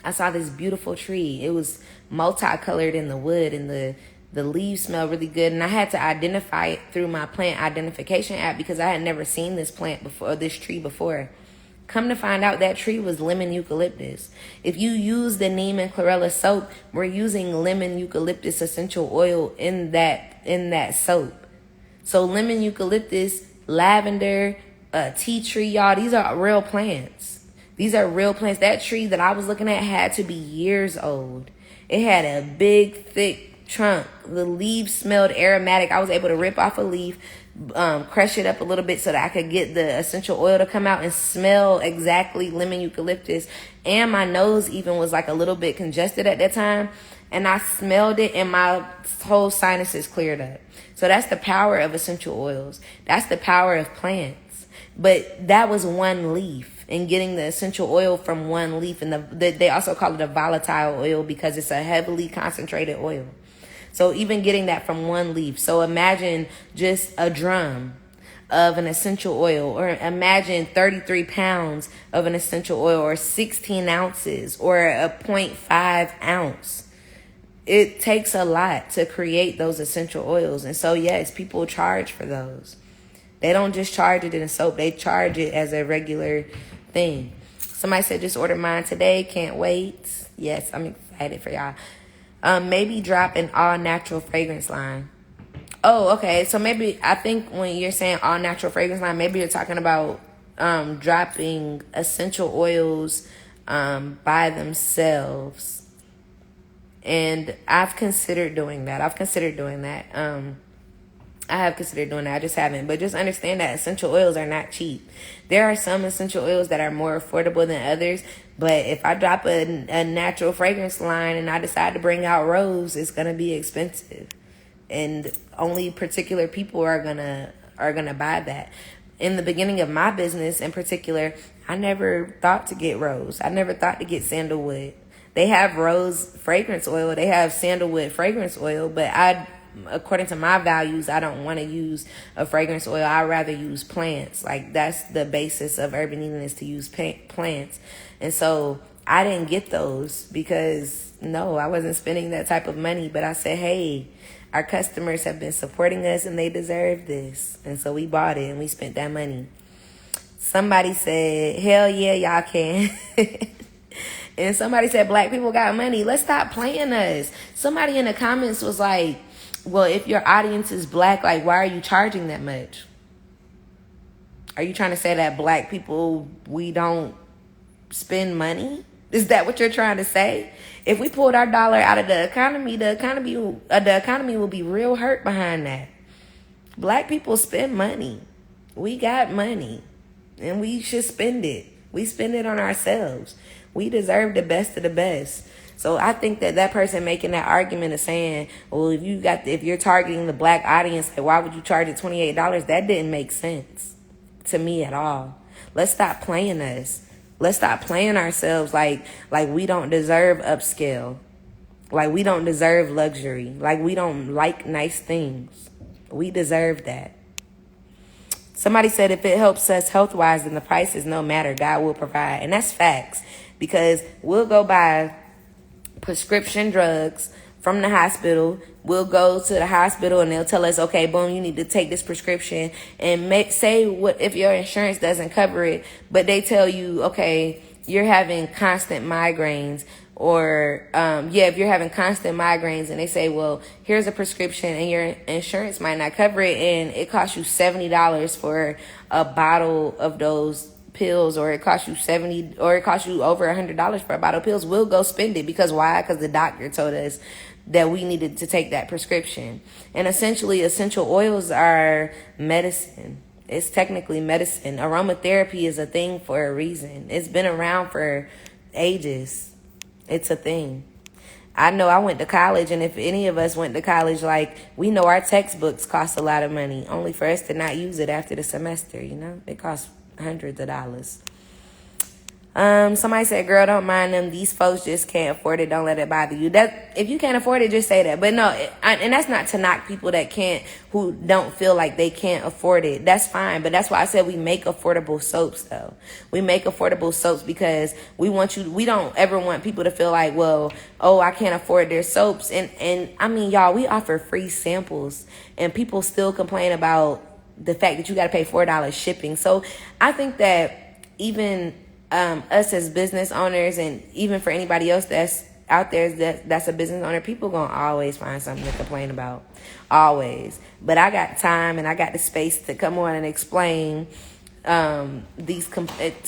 I saw this beautiful tree. It was multicolored in the wood and The leaves smell really good, and I had to identify it through my plant identification app because I had never seen this plant before, this tree before. Come to find out, that tree was lemon eucalyptus. If you use the neem and chlorella soap, we're using lemon eucalyptus essential oil in that soap. So lemon eucalyptus, lavender, tea tree, y'all, these are real plants. These are real plants. That tree that I was looking at had to be years old. It had a big, thick trunk. The leaves smelled aromatic. I was able to rip off a leaf, crush it up a little bit so that I could get the essential oil to come out and smell exactly lemon eucalyptus. And my nose even was like a little bit congested at that time. And I smelled it and my whole sinuses cleared up. So that's the power of essential oils. That's the power of plants. But that was one leaf, and getting the essential oil from one leaf. And they also call it a volatile oil because it's a heavily concentrated oil. So even getting that from one leaf. So imagine just a drum of an essential oil, or imagine 33 pounds of an essential oil, or 16 ounces, or a 0.5 ounce. It takes a lot to create those essential oils. And so, yes, people charge for those. They don't just charge it in soap. They charge it as a regular thing. Somebody said, just order mine today. Can't wait. Yes, I'm excited for y'all. Maybe drop an all-natural fragrance line. Oh, okay. So maybe, I think when you're saying all-natural fragrance line, maybe you're talking about dropping essential oils by themselves. And I've considered doing that. I have considered doing that. I just haven't. But just understand that essential oils are not cheap. There are some essential oils that are more affordable than others. But if I drop a natural fragrance line and I decide to bring out rose, it's going to be expensive. And only particular people are gonna buy that. In the beginning of my business in particular, I never thought to get rose. I never thought to get sandalwood. They have rose fragrance oil. They have sandalwood fragrance oil. But according to my values, I don't want to use a fragrance oil. I'd rather use plants. Like, that's the basis of urban eating, is to use plants. And so I didn't get those because, no, I wasn't spending that type of money. But I said, hey, our customers have been supporting us and they deserve this. And so we bought it and we spent that money. Somebody said, hell yeah, y'all can. And somebody said, black people got money. Let's stop playing us. Somebody in the comments was like, well, if your audience is black, like, why are you charging that much? Are you trying to say that black people, we don't spend money? Is that what you're trying to say? If we pulled our dollar out of the economy will be real hurt behind that. Black people spend money. We got money, and we should spend it. We spend it on ourselves. We deserve the best of the best. So I think that person making that argument is saying, well, if you're targeting the black audience, like, why would you charge it $28? That didn't make sense to me at all. Let's stop playing us. Let's stop playing ourselves like we don't deserve upscale. Like we don't deserve luxury. Like we don't like nice things. We deserve that. Somebody said if it helps us health-wise, then the prices no matter. God will provide. And that's facts. Because we'll go buy prescription drugs from the hospital. We'll go to the hospital and they'll tell us, okay, boom, you need to take this prescription. And say what if your insurance doesn't cover it, but they tell you, okay, you're having constant migraines. Or, if you're having constant migraines and they say, well, here's a prescription and your insurance might not cover it, and it costs you $70 for a bottle of those pills, or it costs you over $100 for a bottle of pills, we'll go spend it. Because why? Because the doctor told us that we needed to take that prescription. And essentially, essential oils are medicine. It's technically medicine. Aromatherapy is a thing for a reason. It's been around for ages. It's a thing. I know I went to college, and if any of us went to college, like, we know our textbooks cost a lot of money, only for us to not use it after the semester, you know? It costs hundreds of dollars. Somebody said, girl, don't mind them. These folks just can't afford it. Don't let it bother you. That if you can't afford it, just say that. But no, and that's not to knock people that can't, who don't feel like they can't afford it. That's fine. But that's why I said we make affordable soaps though. We make affordable soaps because we don't ever want people to feel like, well, oh, I can't afford their soaps. And I mean, y'all, we offer free samples and people still complain about the fact that you got to pay $4 shipping. So I think that even us as business owners, and even for anybody else that's out there that's a business owner, people gonna always find something to complain about, always. But I got time and I got the space to come on and explain to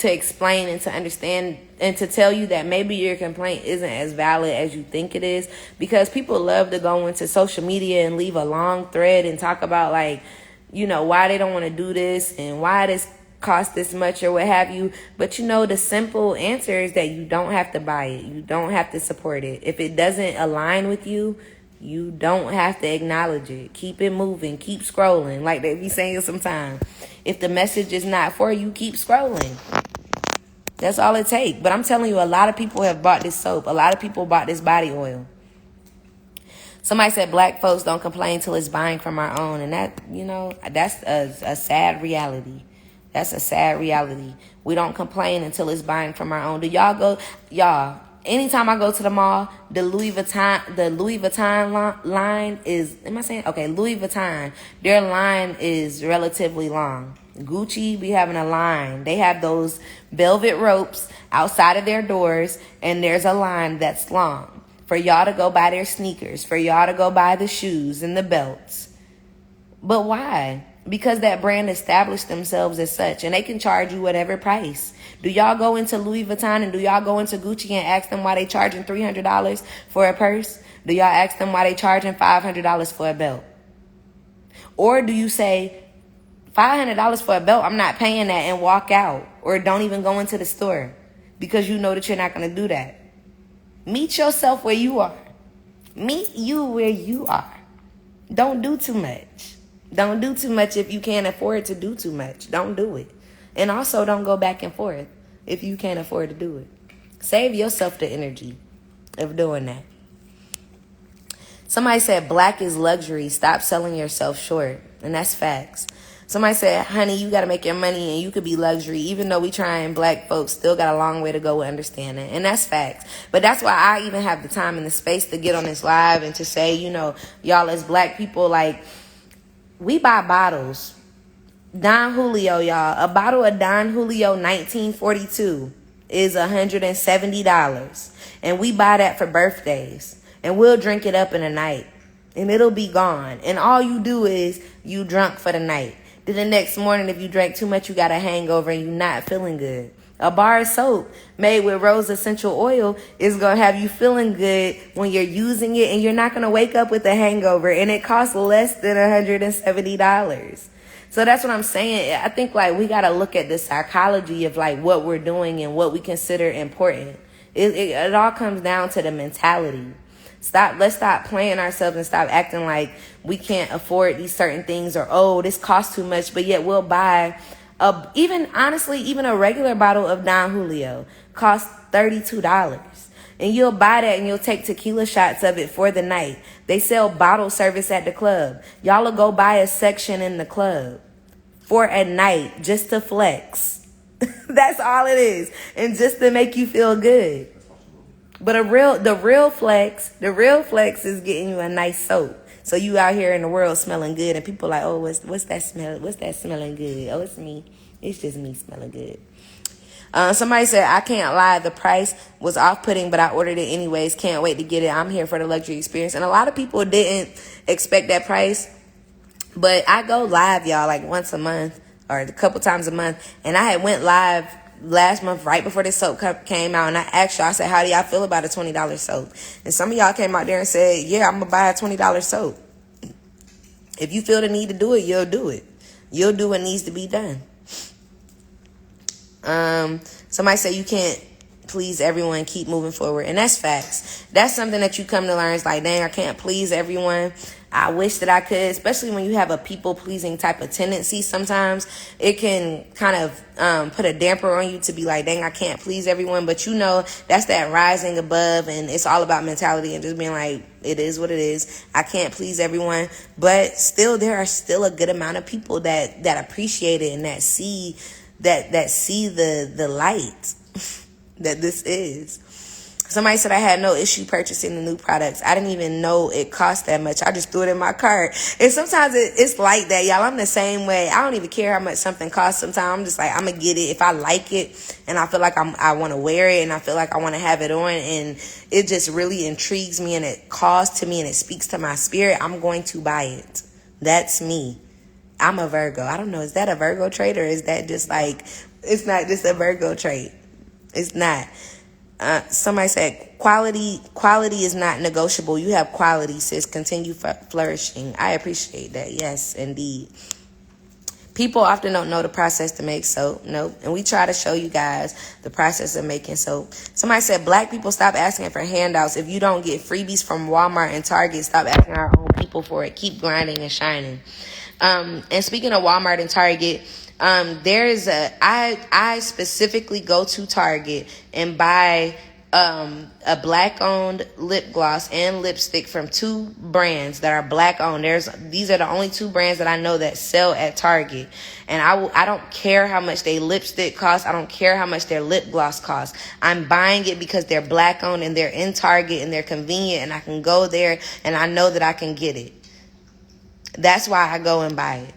explain and to understand and to tell you that maybe your complaint isn't as valid as you think it is, because people love to go into social media and leave a long thread and talk about, like, you know, why they don't want to do this and why this cost this much or what have you. But you know, the simple answer is that you don't have to buy it. You don't have to support it. If it doesn't align with you, you don't have to acknowledge it. Keep it moving. Keep scrolling, like they be saying sometimes. If the message is not for you, keep scrolling. That's all it takes. But I'm telling you, a lot of people have bought this soap. A lot of people bought this body oil. Somebody said black folks don't complain till it's buying from our own. And that, you know, that's a sad reality. That's a sad reality. We don't complain until it's buying from our own. Do y'all go, y'all, anytime I go to the mall, the Louis Vuitton line is, am I saying? Okay, Louis Vuitton, their line is relatively long. Gucci be having a line. They have those velvet ropes outside of their doors, and there's a line that's long for y'all to go buy their sneakers, for y'all to go buy the shoes and the belts. But why? Because that brand established themselves as such, and they can charge you whatever price. Do y'all go into Louis Vuitton and do y'all go into Gucci and ask them why they charging $300 for a purse? Do y'all ask them why they charging $500 for a belt? Or do you say, $500 for a belt, I'm not paying that, and walk out? Or don't even go into the store because you know that you're not going to do that. Meet yourself where you are. Meet you where you are. Don't do too much. Don't do too much if you can't afford to do too much. Don't do it. And also don't go back and forth if you can't afford to do it. Save yourself the energy of doing that. Somebody said black is luxury. Stop selling yourself short. And that's facts. Somebody said, honey, you got to make your money and you could be luxury. Even though we trying, black folks still got a long way to go with understanding. And that's facts. But that's why I even have the time and the space to get on this live and to say, you know, y'all as black people, like, we buy bottles. Don Julio, y'all. A bottle of Don Julio 1942 is $170. And we buy that for birthdays. And we'll drink it up in a night. And it'll be gone. And all you do is you drunk for the night. Then the next morning, if you drank too much, you got a hangover and you're not feeling good. A bar of soap made with rose essential oil is going to have you feeling good when you're using it, and you're not going to wake up with a hangover, and it costs less than $170. So that's what I'm saying. I think, like, we got to look at the psychology of, like, what we're doing and what we consider important. It all comes down to the mentality. Let's stop playing ourselves and stop acting like we can't afford these certain things, or, oh, this costs too much, but yet we'll buy even a regular bottle of Don Julio costs $32. And you'll buy that and you'll take tequila shots of it for the night. They sell bottle service at the club. Y'all will go buy a section in the club for a night just to flex. That's all it is. And just to make you feel good. But the real flex is getting you a nice soap. So you out here in the world smelling good, and people like, oh, what's that smell? What's that smelling good? Oh, it's me. It's just me smelling good. Somebody said, I can't lie. The price was off-putting, but I ordered it anyways. Can't wait to get it. I'm here for the luxury experience. And a lot of people didn't expect that price. But I go live, y'all, like once a month or a couple times a month. And I had went live last month right before this soap came out, and I asked y'all, I said, how do y'all feel about a $20 soap? And some of y'all came out there and said, yeah, I'm gonna buy a $20 soap. If you feel the need to do it, you'll do it. You'll do what needs to be done. Somebody said you can't please everyone, keep moving forward, and that's facts. That's something that you come to learn. It's like, dang, I can't please everyone. I wish that I could, especially when you have a people-pleasing type of tendency. Sometimes it can kind of put a damper on you to be like, dang, I can't please everyone. But you know, that's that rising above, and it's all about mentality and just being like, it is what it is. I can't please everyone. But still, there are still a good amount of people that appreciate it and that see the light that this is. Somebody said I had no issue purchasing the new products. I didn't even know it cost that much. I just threw it in my cart. And sometimes it's like that, y'all. I'm the same way. I don't even care how much something costs sometimes. I'm just like, I'm going to get it. If I like it and I feel like I want to wear it and I feel like I want to have it on and it just really intrigues me and it calls to me and it speaks to my spirit, I'm going to buy it. That's me. I'm a Virgo. I don't know. Is that a Virgo trait or is that just like, it's not just a Virgo trait? It's not. Somebody said quality is not negotiable. You have quality, sis. Continue flourishing. I appreciate that. Yes, indeed. People often don't know the process to make soap. Nope. And we try to show you guys the process of making soap. Somebody said black people stop asking for handouts. If you don't get freebies from Walmart and Target, stop asking our own people for it. Keep grinding and shining. And speaking of Walmart and Target, I specifically go to Target and buy a black owned lip gloss and lipstick from two brands that are black owned. These are the only two brands that I know that sell at Target. And I don't care how much their lipstick costs. I don't care how much their lip gloss costs. I'm buying it because they're black owned and they're in Target and they're convenient and I can go there and I know that I can get it. That's why I go and buy it.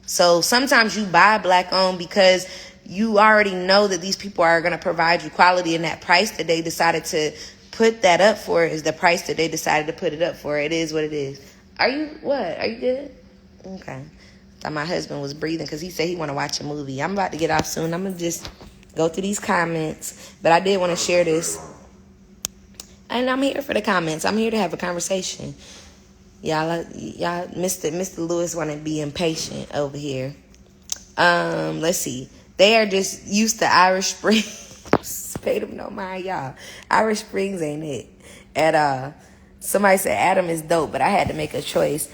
So sometimes you buy black owned because you already know that these people are going to provide you quality, and that price that they decided to put that up for is the price that they decided to put it up for. It is what it is. Are you good? Okay. Thought my husband was breathing because he said he want to watch a movie. I'm about to get off soon. I'm going to just go through these comments, but I did want to share this. And I'm here for the comments. I'm here to have a conversation. Y'all, Mr. Lewis want to be impatient over here. Let's see. They are just used to Irish Springs. Pay them no mind, y'all. Irish Springs ain't it at all. Somebody said Adam is dope, but I had to make a choice.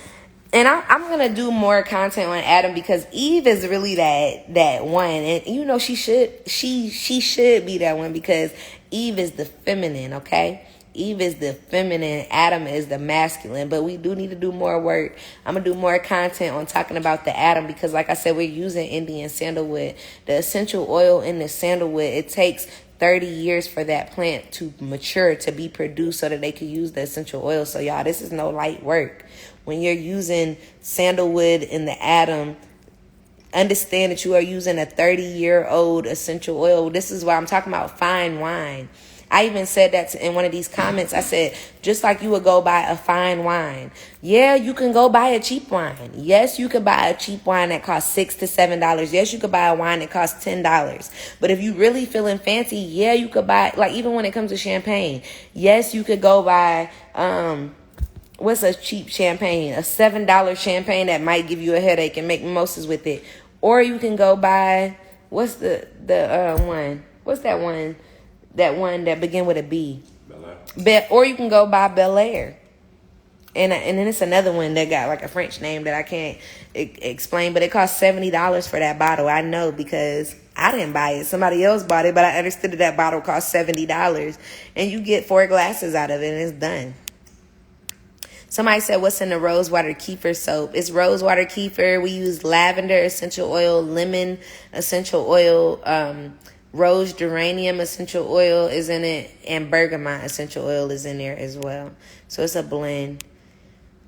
And I'm going to do more content on Adam because Eve is really that one. And, you know, she should be that one because Eve is the feminine, okay? Eve is the feminine, Adam is the masculine, but we do need to do more work. I'm going to do more content on talking about the Adam because, like I said, we're using Indian sandalwood. The essential oil in the sandalwood, it takes 30 years for that plant to mature, to be produced so that they can use the essential oil. So, y'all, this is no light work. When you're using sandalwood in the Adam, understand that you are using a 30-year-old essential oil. This is why I'm talking about fine wine. I even said that in one of these comments. I said, just like you would go buy a fine wine. Yeah, you can go buy a cheap wine. Yes, you could buy a cheap wine that costs $6 to $7. Yes, you could buy a wine that costs $10. But if you really feeling fancy, yeah, you could buy, like even when it comes to champagne. Yes, you could go buy, what's a cheap champagne? A $7 champagne that might give you a headache and make mimosas with it. Or you can go buy, what's the one? What's that one? That one that begin with a B. Or you can go buy Bel Air. And then it's another one that got like a French name that I can't explain. But it costs $70 for that bottle. I know because I didn't buy it. Somebody else bought it. But I understood that bottle cost $70. And you get 4 glasses out of it and it's done. Somebody said, what's in the rosewater kefir soap? It's rosewater kefir. We use lavender essential oil, lemon essential oil, rose geranium essential oil is in it, and bergamot essential oil is in there as well. So it's a blend.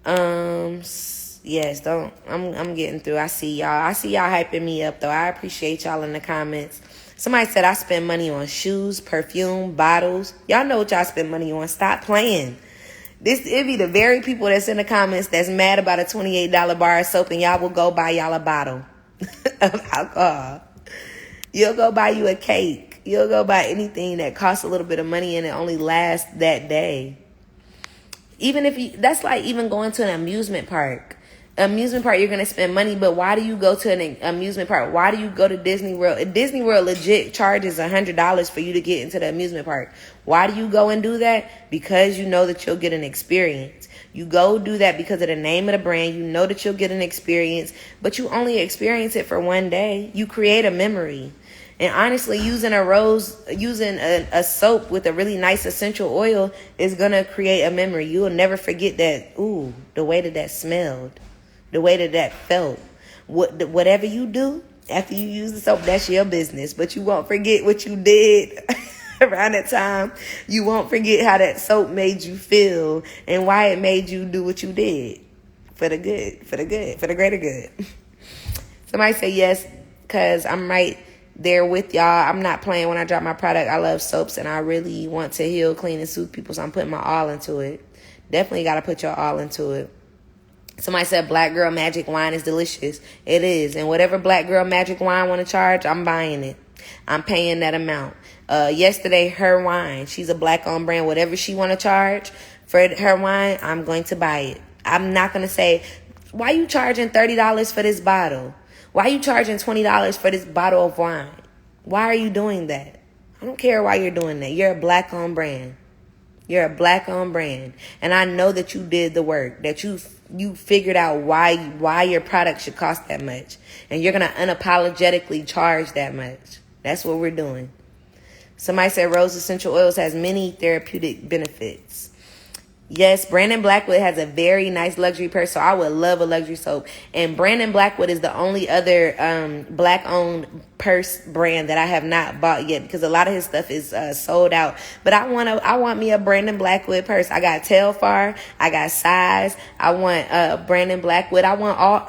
Yes, I'm getting through. I see y'all hyping me up though. I appreciate y'all in the comments. Somebody said I spend money on shoes, perfume, bottles. Y'all know what y'all spend money on. Stop playing. It be the very people that's in the comments that's mad about a $28 bar of soap, and y'all will go buy y'all a bottle of alcohol. You'll go buy you a cake. You'll go buy anything that costs a little bit of money and it only lasts that day. That's like even going to an amusement park. Amusement park, you're going to spend money, but why do you go to an amusement park? Why do you go to Disney World? Disney World legit charges $100 for you to get into the amusement park. Why do you go and do that? Because you know that you'll get an experience. You go do that because of the name of the brand. You know that you'll get an experience, but you only experience it for one day. You create a memory. And honestly, using a soap with a really nice essential oil is going to create a memory. You will never forget that, ooh, the way that smelled, the way that felt. Whatever you do after you use the soap, that's your business. But you won't forget what you did around that time. You won't forget how that soap made you feel and why it made you do what you did for the greater good. Somebody say yes, because I'm right there with y'all. I'm not playing when I drop my product. I love soaps and I really want to heal, clean, and soothe people, so I'm putting my all into it. Definitely got to put your all into it. Somebody said Black Girl Magic Wine is delicious. It is. And whatever Black Girl Magic Wine want to charge, I'm buying it. I'm paying that amount. Yesterday, her wine, she's a Black-owned brand. Whatever she want to charge for her wine, I'm going to buy it. I'm not going to say, why you charging $30 for this bottle? Why you charging $20 for this bottle of wine? Why are you doing that? I don't care why you're doing that. You're a Black-owned brand. You're a Black-owned brand. And I know that you did the work, that you figured out why your product should cost that much. And you're going to unapologetically charge that much. That's what we're doing. Somebody said Rose Essential Oils has many therapeutic benefits. Yes, Brandon Blackwood has a very nice luxury purse, so I would love a luxury soap. And Brandon Blackwood is the only other Black-owned purse brand that I have not bought yet, because a lot of his stuff is sold out. But I want me a Brandon Blackwood purse. I got Telfar, I got Size, I want Brandon Blackwood. I want all.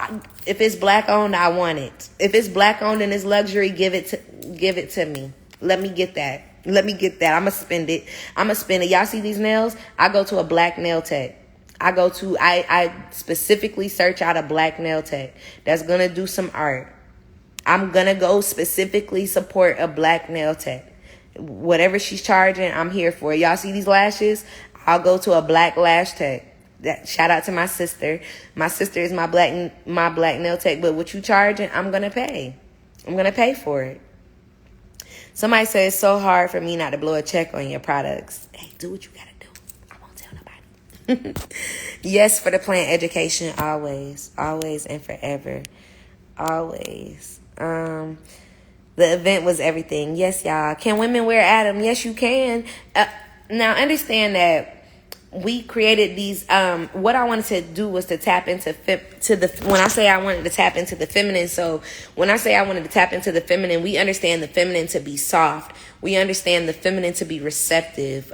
If it's Black-owned, I want it. If it's Black-owned and it's luxury, give it to me. Let me get that. I'm going to spend it. Y'all see these nails? I go to a black nail tech. I specifically search out a black nail tech that's going to do some art. I'm going to go specifically support a black nail tech. Whatever she's charging, I'm here for it. Y'all see these lashes? I'll go to a black lash tech. Shout out to my sister. My sister is my black nail tech. But what you charging, I'm going to pay. I'm going to pay for it. Somebody said it's so hard for me not to blow a check on your products. Hey, do what you gotta do. I won't tell nobody. Yes, for the plant education, always and forever. Always. The event was everything. Yes, y'all. Can women wear Adam? Yes, you can. Now, understand that we created these. What I wanted to do was to tap into when I say I wanted to tap into the feminine. So when I say I wanted to tap into the feminine, we understand the feminine to be soft. We understand the feminine to be receptive,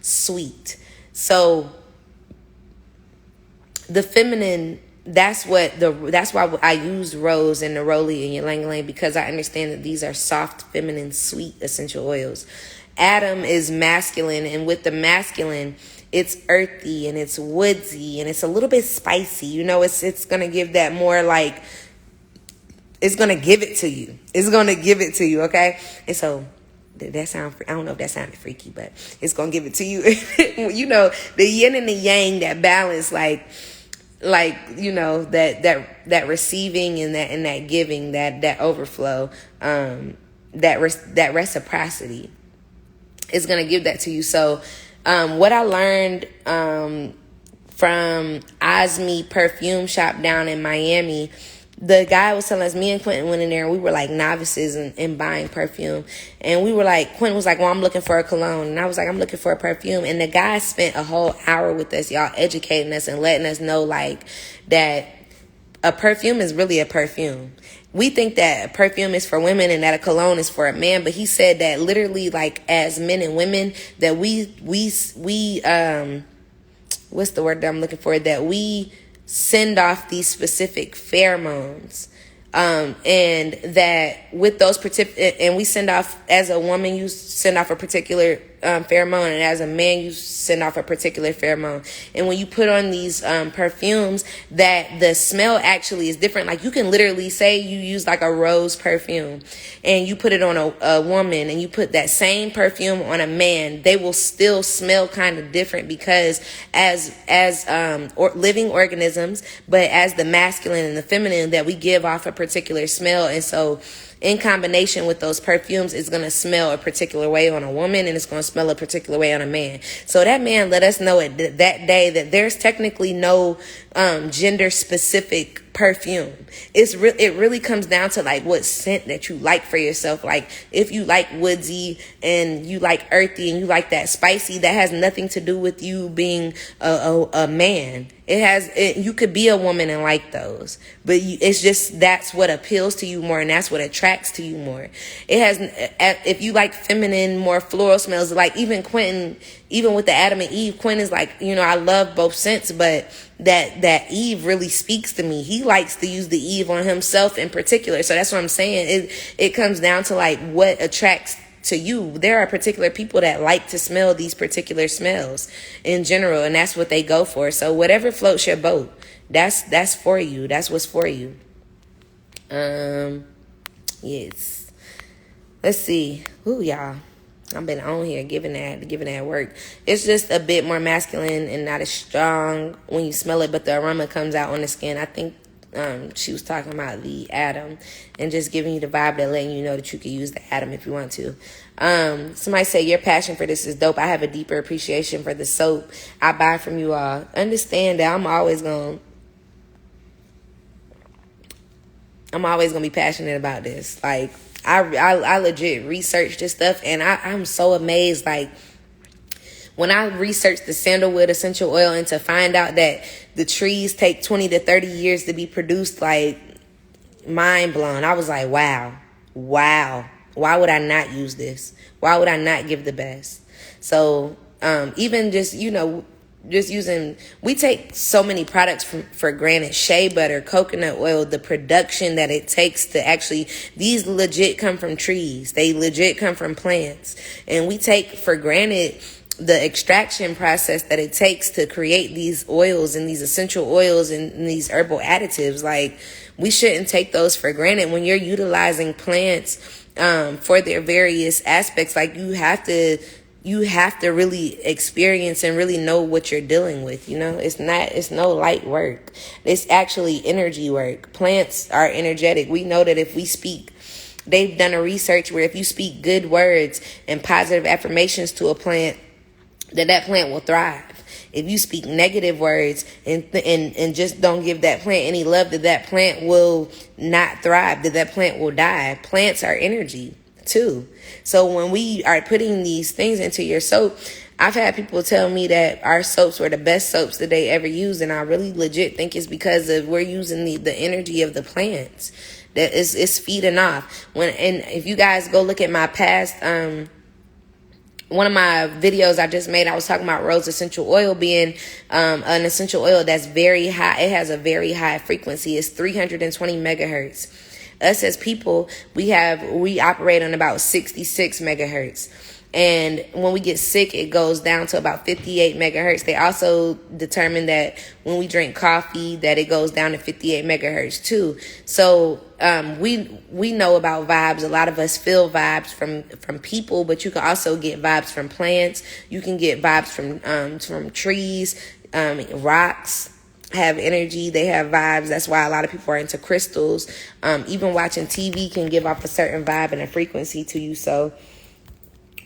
sweet. So the feminine. That's why I used Rose and Neroli and Ylang Ylang, because I understand that these are soft, feminine, sweet essential oils. Adam is masculine, and with the masculine, it's earthy and it's woodsy and it's a little bit spicy. You know, it's going to give that more like, it's going to give it to you. It's going to give it to you, okay? And so that sound, I don't know if that sounded freaky, but it's going to give it to you. You know, the yin and the yang, that balance, like you know, that receiving and that giving, that overflow, that reciprocity is going to give that to you. So what I learned from Osme Perfume Shop down in Miami, the guy was telling us, me and Quentin went in there and we were like novices in buying perfume. And we were like, Quentin was like, well, I'm looking for a cologne. And I was like, I'm looking for a perfume. And the guy spent a whole hour with us, y'all, educating us and letting us know like that a perfume is really a perfume. We think that a perfume is for women and that a cologne is for a man, but he said that literally, like, as men and women, that we what's the word that I'm looking for? That we send off these specific pheromones. And that with those and we send off, as a woman, you send off a particular pheromone, and as a man, you send off a particular pheromone. And when you put on these perfumes, that the smell actually is different. Like, you can literally say you use like a rose perfume and you put it on a woman, and you put that same perfume on a man, they will still smell kind of different, because as living organisms, but as the masculine and the feminine, that we give off a particular smell. And so in combination with those perfumes, it's going to smell a particular way on a woman, and it's going to smell a particular way on a man. So that man let us know that day that there's technically no gender specific perfume. It really comes down to like what scent that you like for yourself. Like if you like woodsy and you like earthy and you like that spicy, that has nothing to do with you being a man. You could be a woman and like those, but it's just, that's what appeals to you more and that's what attracts to you more. It has, if you like feminine, more floral smells, like even Quentin, even with the Adam and Eve, Quentin is like, I love both scents, but that Eve really speaks to me. He likes to use the Eve on himself in particular. So that's what I'm saying. It comes down to like what attracts to you. There are particular people that like to smell these particular smells in general, and that's what they go for. So whatever floats your boat, that's for you. That's what's for you. Yes. Let's see. Ooh, y'all. I've been on here giving that work. It's just a bit more masculine and not as strong when you smell it, but the aroma comes out on the skin. I think she was talking about the Atom and just giving you the vibe that letting you know that you can use the Atom if you want to. Somebody say your passion for this is dope. I have a deeper appreciation for the soap I buy from you all. Understand that I'm always gonna be passionate about this. Like I legit researched this stuff, and I'm so amazed. Like when I researched the sandalwood essential oil and to find out that the trees take 20 to 30 years to be produced, like mind blown. I was like, wow. Why would I not use this? Why would I not give the best? So even just, just using, we take so many products for granted. Shea butter, coconut oil, the production that it takes to actually, these legit come from trees. They legit come from plants. And we take for granted the extraction process that it takes to create these oils and these essential oils and these herbal additives. Like, we shouldn't take those for granted when you're utilizing plants for their various aspects. Like, you have to really experience and really know what you're dealing with. It's no light work. It's actually energy work. Plants are energetic. We know that if we speak, they've done a research where if you speak good words and positive affirmations to a plant, that plant will thrive. If you speak negative words and just don't give that plant any love, that plant will not thrive, that plant will die. Plants are energy too. So when we are putting these things into your soap, I've had people tell me that our soaps were the best soaps that they ever used, and I really legit think it's because of we're using the energy of the plants that is feeding off. And if you guys go look at my past one of my videos I just made, I was talking about rose essential oil being an essential oil that's very high. It has a very high frequency. It's 320 megahertz. Us as people, we operate on about 66 megahertz. And when we get sick, it goes down to about 58 megahertz. They also determined that when we drink coffee, that it goes down to 58 megahertz too. So we know about vibes. A lot of us feel vibes from people, but you can also get vibes from plants. You can get vibes from trees, rocks. Have energy, they have vibes. That's why a lot of people are into crystals. Even watching TV can give off a certain vibe and a frequency to you. So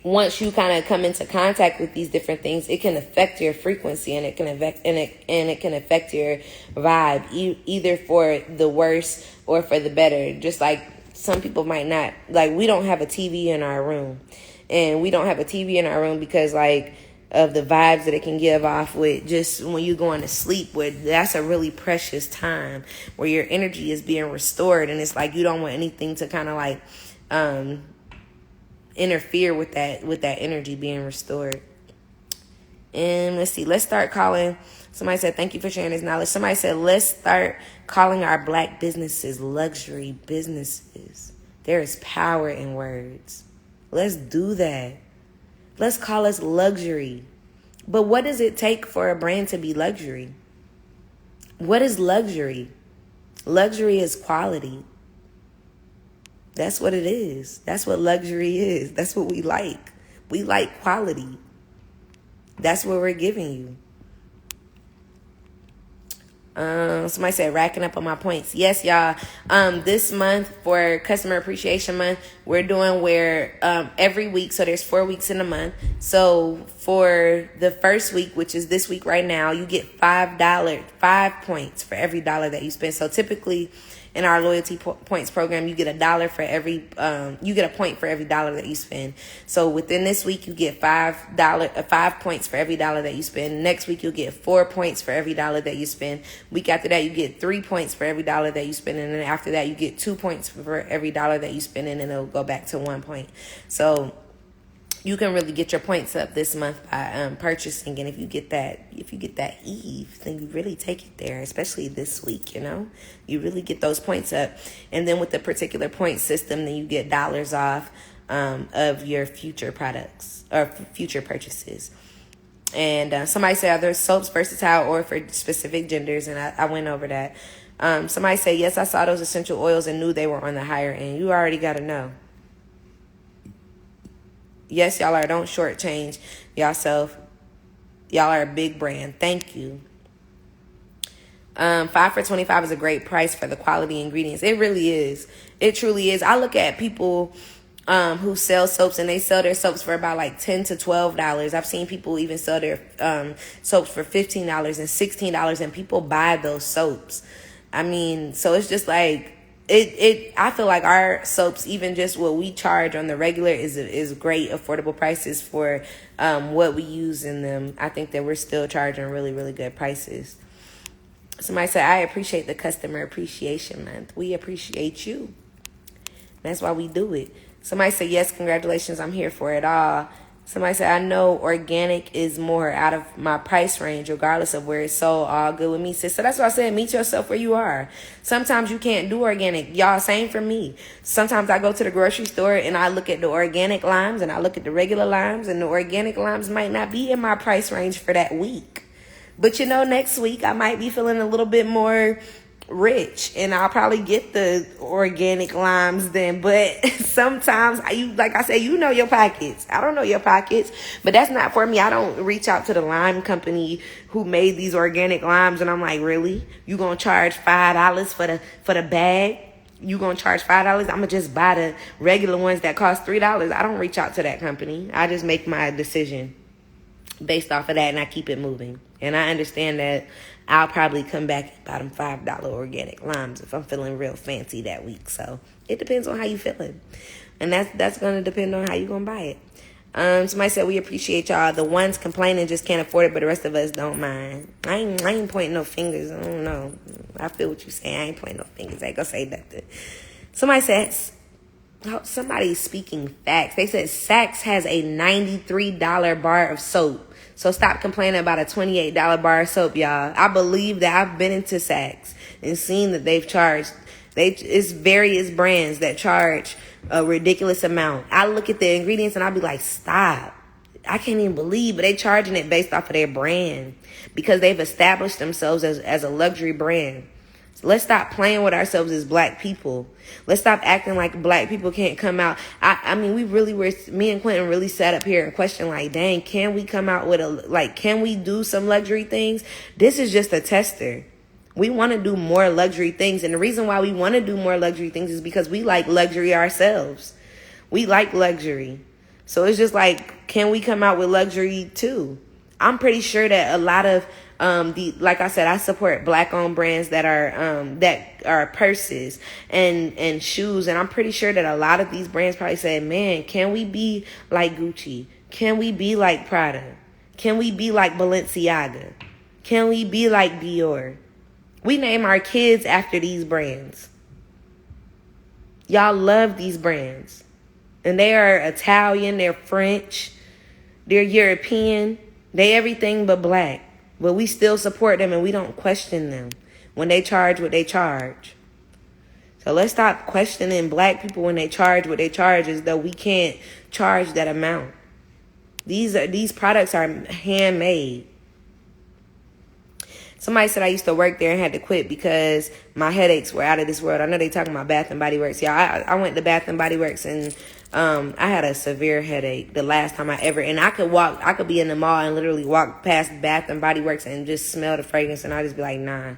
once you kind of come into contact with these different things, it can affect your frequency and it can affect your vibe, either for the worse or for the better. Just like some people might not, like, we don't have a TV in our room, and we don't have a TV in our room because like of the vibes that it can give off with just when you're going to sleep, where that's a really precious time where your energy is being restored, and it's like you don't want anything to kind of like interfere with that energy being restored. And let's see, let's start calling. Somebody said thank you for sharing this knowledge. Somebody said let's start calling our black businesses luxury businesses. There is power in words. Let's do that. Let's call us luxury. But what does it take for a brand to be luxury? What is luxury? Luxury is quality. That's what it is. That's what luxury is. That's what we like. We like quality. That's what we're giving you. Somebody said racking up on my points. Yes, y'all. This month for Customer Appreciation Month, we're doing where every week, so there's 4 weeks in a month. So for the first week, which is this week right now, you get $5 points for every dollar that you spend. So typically in our loyalty points program, you get $1 for every you get a point for every dollar that you spend. So within this week, you get $5 points for every dollar that you spend. Next week, you'll get 4 points for every dollar that you spend. Week after that, you get 3 points for every dollar that you spend, and then after that, you get 2 points for every dollar that you spend, and then it'll go back to 1 point. So you can really get your points up this month by purchasing, and if you get that Eve, then you really take it there, especially this week. You really get those points up, and then with the particular point system, then you get dollars off of your future products or future purchases. And somebody said, are there soaps versatile or for specific genders? And I went over that. Somebody said, yes, I saw those essential oils and knew they were on the higher end. You already got to know. Yes, y'all are. Don't shortchange yourself. Y'all are a big brand. Thank you. 5 for $25 is a great price for the quality ingredients. It really is. It truly is. I look at people who sell soaps, and they sell their soaps for about like $10 to $12. I've seen people even sell their soaps for $15 and $16, and people buy those soaps. I mean, so it's just like I feel like our soaps, even just what we charge on the regular, is great, affordable prices for what we use in them. I think that we're still charging really, really good prices. Somebody said, I appreciate the Customer Appreciation Month. We appreciate you. That's why we do it. Somebody said, yes, congratulations, I'm here for it all. Somebody said, I know organic is more out of my price range, regardless of where it's sold. All good with me, sis. So that's why I said, meet yourself where you are. Sometimes you can't do organic. Y'all, same for me. Sometimes I go to the grocery store and I look at the organic limes and I look at the regular limes, and the organic limes might not be in my price range for that week. But next week I might be feeling a little bit more rich, and I'll probably get the organic limes then. But sometimes like I say, your pockets. I don't know your pockets, but that's not for me. I don't reach out to the lime company who made these organic limes, and I'm like, really? You gonna charge $5 for the bag? You gonna charge $5? I'm gonna just buy the regular ones that cost $3. I don't reach out to that company. I just make my decision based off of that, and I keep it moving. And I understand that I'll probably come back and buy them $5 organic limes if I'm feeling real fancy that week. So it depends on how you feeling. And that's going to depend on how you going to buy it. Somebody said, we appreciate y'all. The ones complaining just can't afford it, but the rest of us don't mind. I ain't pointing no fingers. I don't know. I feel what you saying. I ain't pointing no fingers. I ain't going to say nothing. Somebody says, somebody's speaking facts. They said Saks has a $93 bar of soap. So stop complaining about a $28 bar of soap, y'all. I believe that I've been into Saks and seen that they've charged. It's various brands that charge a ridiculous amount. I look at the ingredients and I'll be like, stop. I can't even believe, but they charging it based off of their brand because they've established themselves as a luxury brand. So let's stop playing with ourselves as black people. Let's stop acting like black people can't come out. I mean, me and Quentin really sat up here and questioned, like, dang, can we come out with can we do some luxury things? This is just a tester. We want to do more luxury things. And the reason why we want to do more luxury things is because we like luxury ourselves. We like luxury. So it's just like, can we come out with luxury too? I'm pretty sure that a lot of like I said, I support black-owned brands that are purses and shoes, and I'm pretty sure that a lot of these brands probably say, "Man, can we be like Gucci? Can we be like Prada? Can we be like Balenciaga? Can we be like Dior?" We name our kids after these brands. Y'all love these brands, and they are Italian, they're French, they're European, they everything but black. But we still support them and we don't question them when they charge what they charge. So let's stop questioning black people when they charge what they charge as though we can't charge that amount. These products are handmade. Somebody said I used to work there and had to quit because my headaches were out of this world. I know they talking about Bath and Body Works. Yeah, I went to Bath and Body Works and I had a severe headache the last time and I could be in the mall and literally walk past Bath and Body Works and just smell the fragrance and I'd just be like, nah,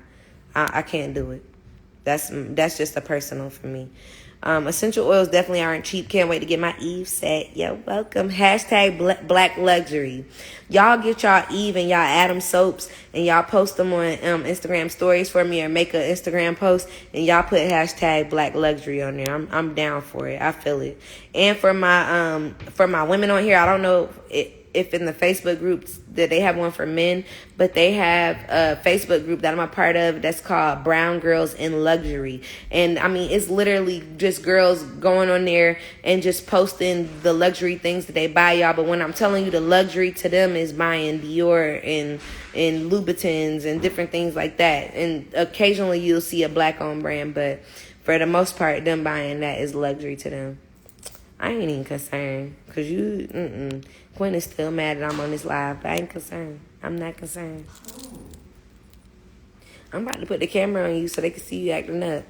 I can't do it. That's just a personal for me. Essential oils definitely aren't cheap. Can't wait to get my Eve set. Yo, welcome. Hashtag black luxury. Y'all get y'all Eve and y'all Adam soaps and y'all post them on Instagram stories for me, or make an Instagram post and y'all put hashtag black luxury on there. I'm down for it. I feel it. And for my women on here, I don't know if in the Facebook groups that they have one for men, but they have a Facebook group that I'm a part of that's called Brown Girls in Luxury. And I mean, it's literally just girls going on there and just posting the luxury things that they buy, y'all. But when I'm telling you, the luxury to them is buying Dior and Louboutins and different things like that. And occasionally you'll see a black owned brand, but for the most part, them buying that is luxury to them. I ain't even concerned, because Quinn is still mad that I'm on this live, but I ain't concerned. I'm not concerned. I'm about to put the camera on you so they can see you acting up.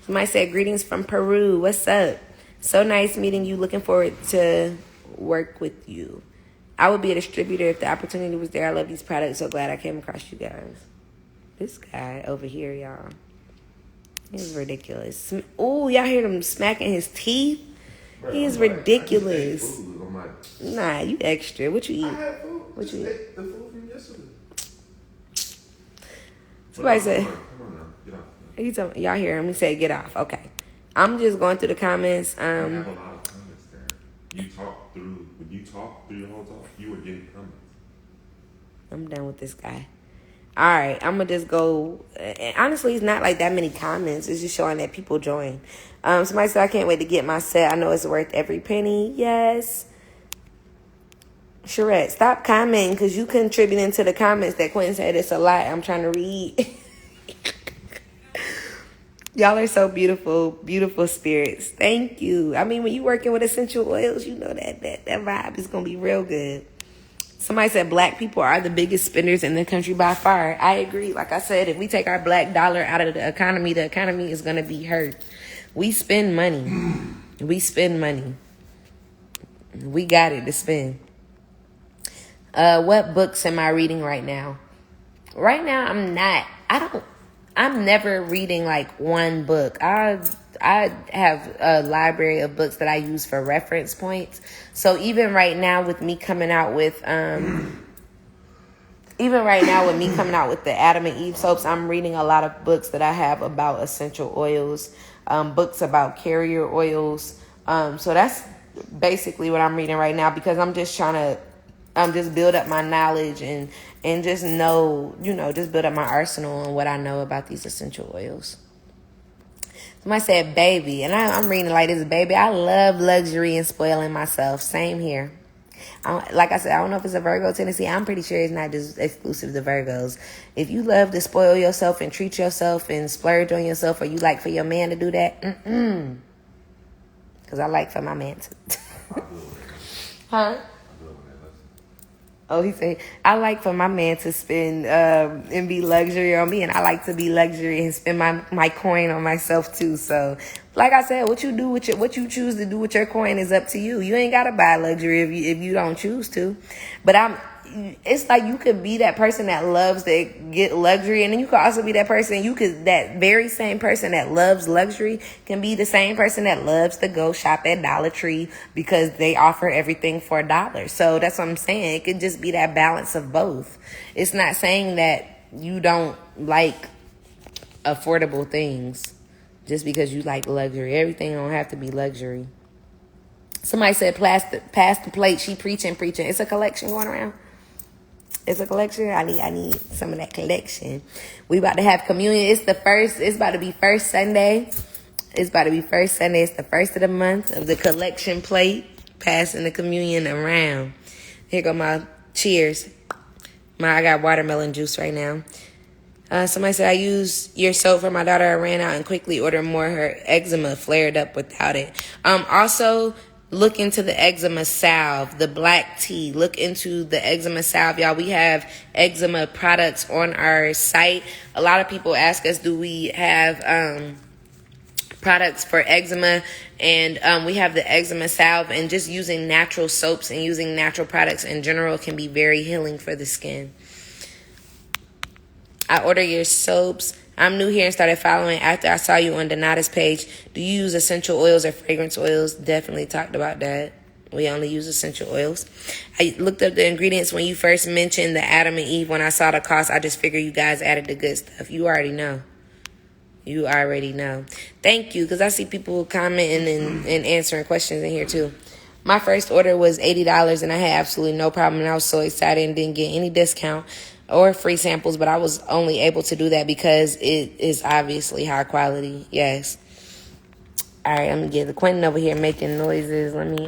Somebody said, greetings from Peru. What's up? So nice meeting you. Looking forward to work with you. I would be a distributor if the opportunity was there. I love these products. So glad I came across you guys. This guy over here, y'all. He's ridiculous. Ooh, y'all hear him smacking his teeth? He is ridiculous. Nah, you extra. What you eat? I had food. What you eat? The food from yesterday. Somebody said, Come on now. Get off. y'all hear him? He said, get off. Okay. I'm just going through the comments. I have a lot of comments there. When you talk through your whole talk, you were getting comments. I'm done with this guy. All right, I'm going to just go. Honestly, it's not like that many comments. It's just showing that people join. Somebody said, I can't wait to get my set. I know it's worth every penny. Yes. Sherette, stop commenting, because you contributing to the comments that Quentin said it's a lot. I'm trying to read. Y'all are so beautiful, beautiful spirits. Thank you. I mean, when you working with essential oils, you know that vibe is going to be real good. Somebody said black people are the biggest spenders in the country by far. I agree. Like I said, if we take our black dollar out of the economy is going to be hurt. We spend money. We spend money. We got it to spend. What books am I reading right now? Right now, I'm never reading like one book. I have a library of books that I use for reference points. So even right now with me coming out with the Adam and Eve soaps, I'm reading a lot of books that I have about essential oils, books about carrier oils. So that's basically what I'm reading right now, because I'm just trying to just build up my knowledge and just know, just build up my arsenal and what I know about these essential oils. Somebody said baby, and I'm reading like this, baby. I love luxury and spoiling myself. Same here. Like I said, I don't know if it's a Virgo tendency. I'm pretty sure it's not just exclusive to Virgos. If you love to spoil yourself and treat yourself and splurge on yourself, or you like for your man to do that, because I like for my man to. Huh? Oh, he said, I like for my man to spend and be luxury on me, and I like to be luxury and spend my coin on myself too. So, like I said, what you choose to do with your coin is up to you. You ain't gotta buy luxury if you don't choose to. But it's like you could be that person that loves to get luxury, and then you could also be that person. That very same person that loves luxury can be the same person that loves to go shop at Dollar Tree because they offer everything for $1. So that's what I'm saying. It could just be that balance of both. It's not saying that you don't like affordable things just because you like luxury. Everything don't have to be luxury. Somebody said, pass the plate. She preaching. It's a collection going around. It's a collection. I need some of that collection. We about to have communion. It's about to be first Sunday. It's the first of the month of the collection plate. Passing the communion around. Here go my cheers. I got watermelon juice right now. Somebody said, I used your soap for my daughter. I ran out and quickly ordered more. Her eczema flared up without it. Also, look into the eczema salve, the black tea. Look into the eczema salve, y'all. We have eczema products on our site. A lot of people ask us, do we have products for eczema? And we have the eczema salve. And just using natural soaps and using natural products in general can be very healing for the skin. I order your soaps. I'm new here and started following after I saw you on Donata's page. Do you use essential oils or fragrance oils? Definitely talked about that. We only use essential oils. I looked up the ingredients when you first mentioned the Adam and Eve. When I saw the cost, I just figured you guys added the good stuff. You already know. You already know. Thank you, because I see people commenting and answering questions in here too. My first order was $80 and I had absolutely no problem. And I was so excited and didn't get any discount or free samples, but I was only able to do that because it is obviously high quality. Yes. All right, I'm going to get the Quentin over here making noises. Let me,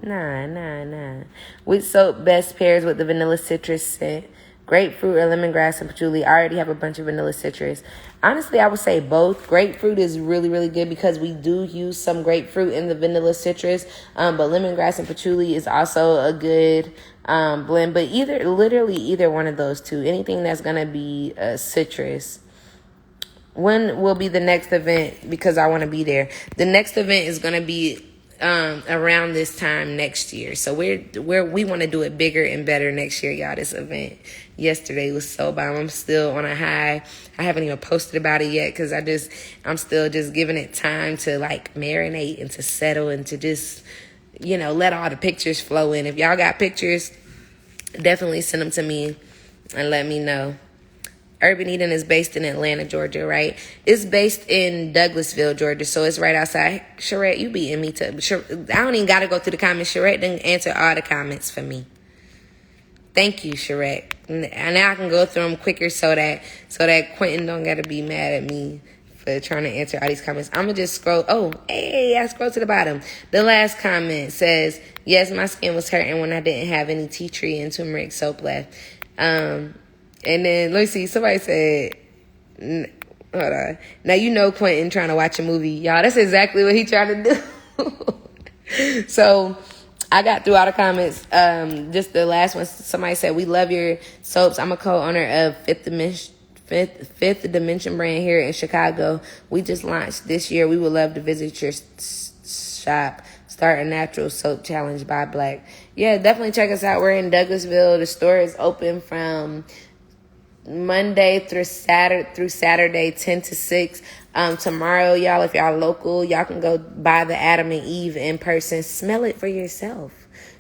Nah. Which soap best pairs with the vanilla citrus scent? Grapefruit or lemongrass and patchouli? I already have a bunch of vanilla citrus. Honestly, I would say both. Grapefruit is really, really good because we do use some grapefruit in the vanilla citrus. But lemongrass and patchouli is also a good blend. But literally either one of those two. Anything that's going to be citrus. When will be the next event? Because I want to be there. The next event is going to be around this time next year. So we want to do it bigger and better next year, y'all. This event yesterday was so bomb. I'm still on a high. I haven't even posted about it yet because I'm still just giving it time to like marinate and to settle and to just, let all the pictures flow in. If y'all got pictures, definitely send them to me and let me know. Urban Eden is based in Atlanta, Georgia, right? It's based in Douglasville, Georgia, so it's right outside. Sherette, you beating me too. I don't even got to go through the comments. Sherette didn't answer all the comments for me. Thank you, Sherette. And now I can go through them quicker so that Quentin don't got to be mad at me for trying to answer all these comments. I'm going to just scroll. Oh, hey, I scrolled to the bottom. The last comment says, yes, my skin was hurting when I didn't have any tea tree and turmeric soap left. And then, let me see, somebody said, hold on. Now Quentin trying to watch a movie. Y'all, that's exactly what he trying to do. So, I got through all the comments. Just the last one, somebody said, we love your soaps. I'm a co-owner of Fifth Dimension brand here in Chicago. We just launched this year. We would love to visit your shop. Start a natural soap challenge by Black. Yeah, definitely check us out. We're in Douglasville. The store is open from Monday through Saturday, 10 to 6. Tomorrow, y'all, if y'all local, y'all can go buy the Adam and Eve in person. Smell it for yourself.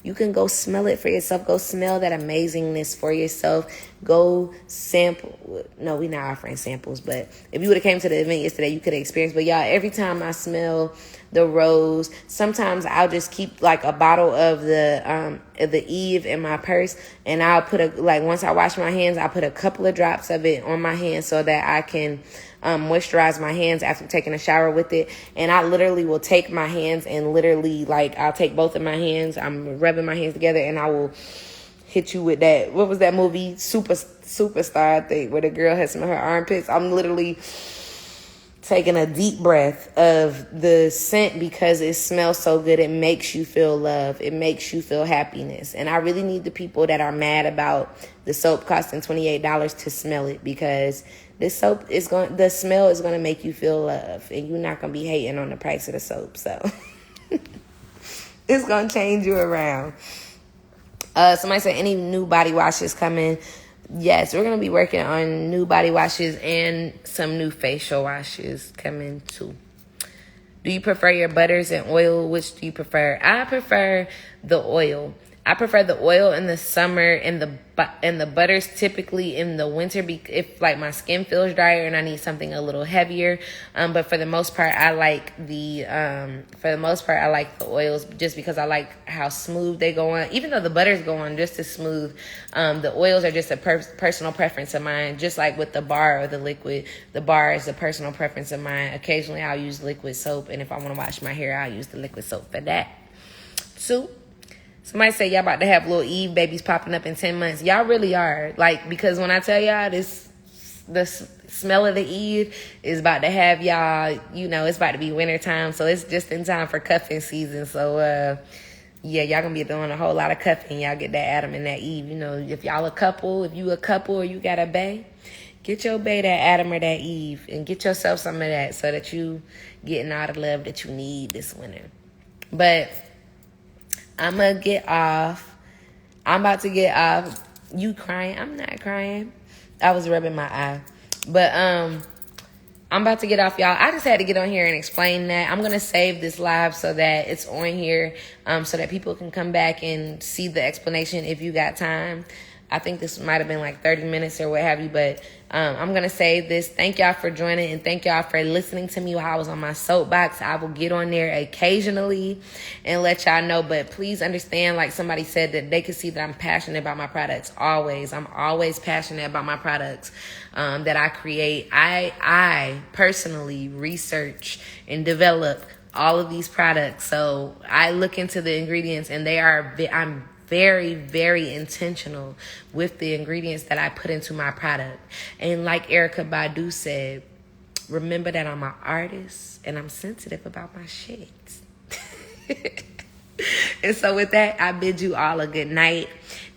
You can go smell it for yourself. Go smell that amazingness for yourself. Go sample. No, we're not offering samples, but if you would have came to the event yesterday, you could have experienced. But y'all, every time I smell the rose, sometimes I'll just keep like a bottle of the Eve in my purse, and I'll put once I wash my hands, I'll put a couple of drops of it on my hands so that I can moisturize my hands after taking a shower with it. And I literally will take my hands and literally I'll take both of my hands, I'm rubbing my hands together, and I will hit you with that. What was that movie? Superstar, I think, where the girl has some of her armpits. I'm literally taking a deep breath of the scent because it smells so good. It makes you feel love. It makes you feel happiness. And I really need the people that are mad about the soap costing $28 to smell it, because the smell is going to make you feel love, and you're not going to be hating on the price of the soap. So it's going to change you around. Somebody said, any new body washes coming? Yes, we're going to be working on new body washes and some new facial washes coming too. Do you prefer your butters and oil? Which do you prefer? I prefer the oil. I prefer the oil in the summer and the butters typically in the winter, if my skin feels drier and I need something a little heavier. But for the most part, I like the oils just because I like how smooth they go on. Even though the butters go on just as smooth, the oils are just a personal preference of mine. Just like with the bar or the liquid, the bar is a personal preference of mine. Occasionally, I'll use liquid soap, and if I want to wash my hair, I'll use the liquid soap for that. So, somebody say y'all about to have little Eve babies popping up in 10 months. Y'all really are. Because when I tell y'all the smell of the Eve is about to have y'all, it's about to be winter time. So it's just in time for cuffing season. So, yeah, y'all gonna be doing a whole lot of cuffing. Y'all get that Adam and that Eve. If y'all a couple, if you a couple or you got a bae, get your bae that Adam or that Eve and get yourself some of that so that you getting all the love that you need this winter. But I'm going to get off. I'm about to get off. You crying? I'm not crying. I was rubbing my eye. But I'm about to get off, y'all. I just had to get on here and explain that. I'm going to save this live so that it's on here, so that people can come back and see the explanation if you got time. I think this might have been like 30 minutes or what have you, but I'm going to save this. Thank y'all for joining, and thank y'all for listening to me while I was on my soapbox. I will get on there occasionally and let y'all know, but please understand, like somebody said, that they can see that I'm passionate about my products. Always. I'm always passionate about my products that I create. I personally research and develop all of these products. So I look into the ingredients, and I'm very, very intentional with the ingredients that I put into my product. And like Erykah Badu said, remember that I'm an artist and I'm sensitive about my shit. And so with that, I bid you all a good night.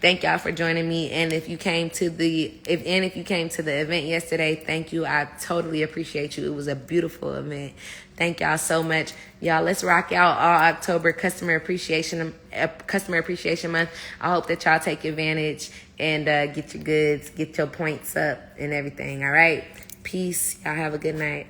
Thank y'all for joining me. And if you came to the event yesterday, thank you. I totally appreciate you. It was a beautiful event. Thank y'all so much. Y'all, let's rock out all October Customer Appreciation Month. I hope that y'all take advantage and get your goods, get your points up and everything. All right. Peace. Y'all have a good night.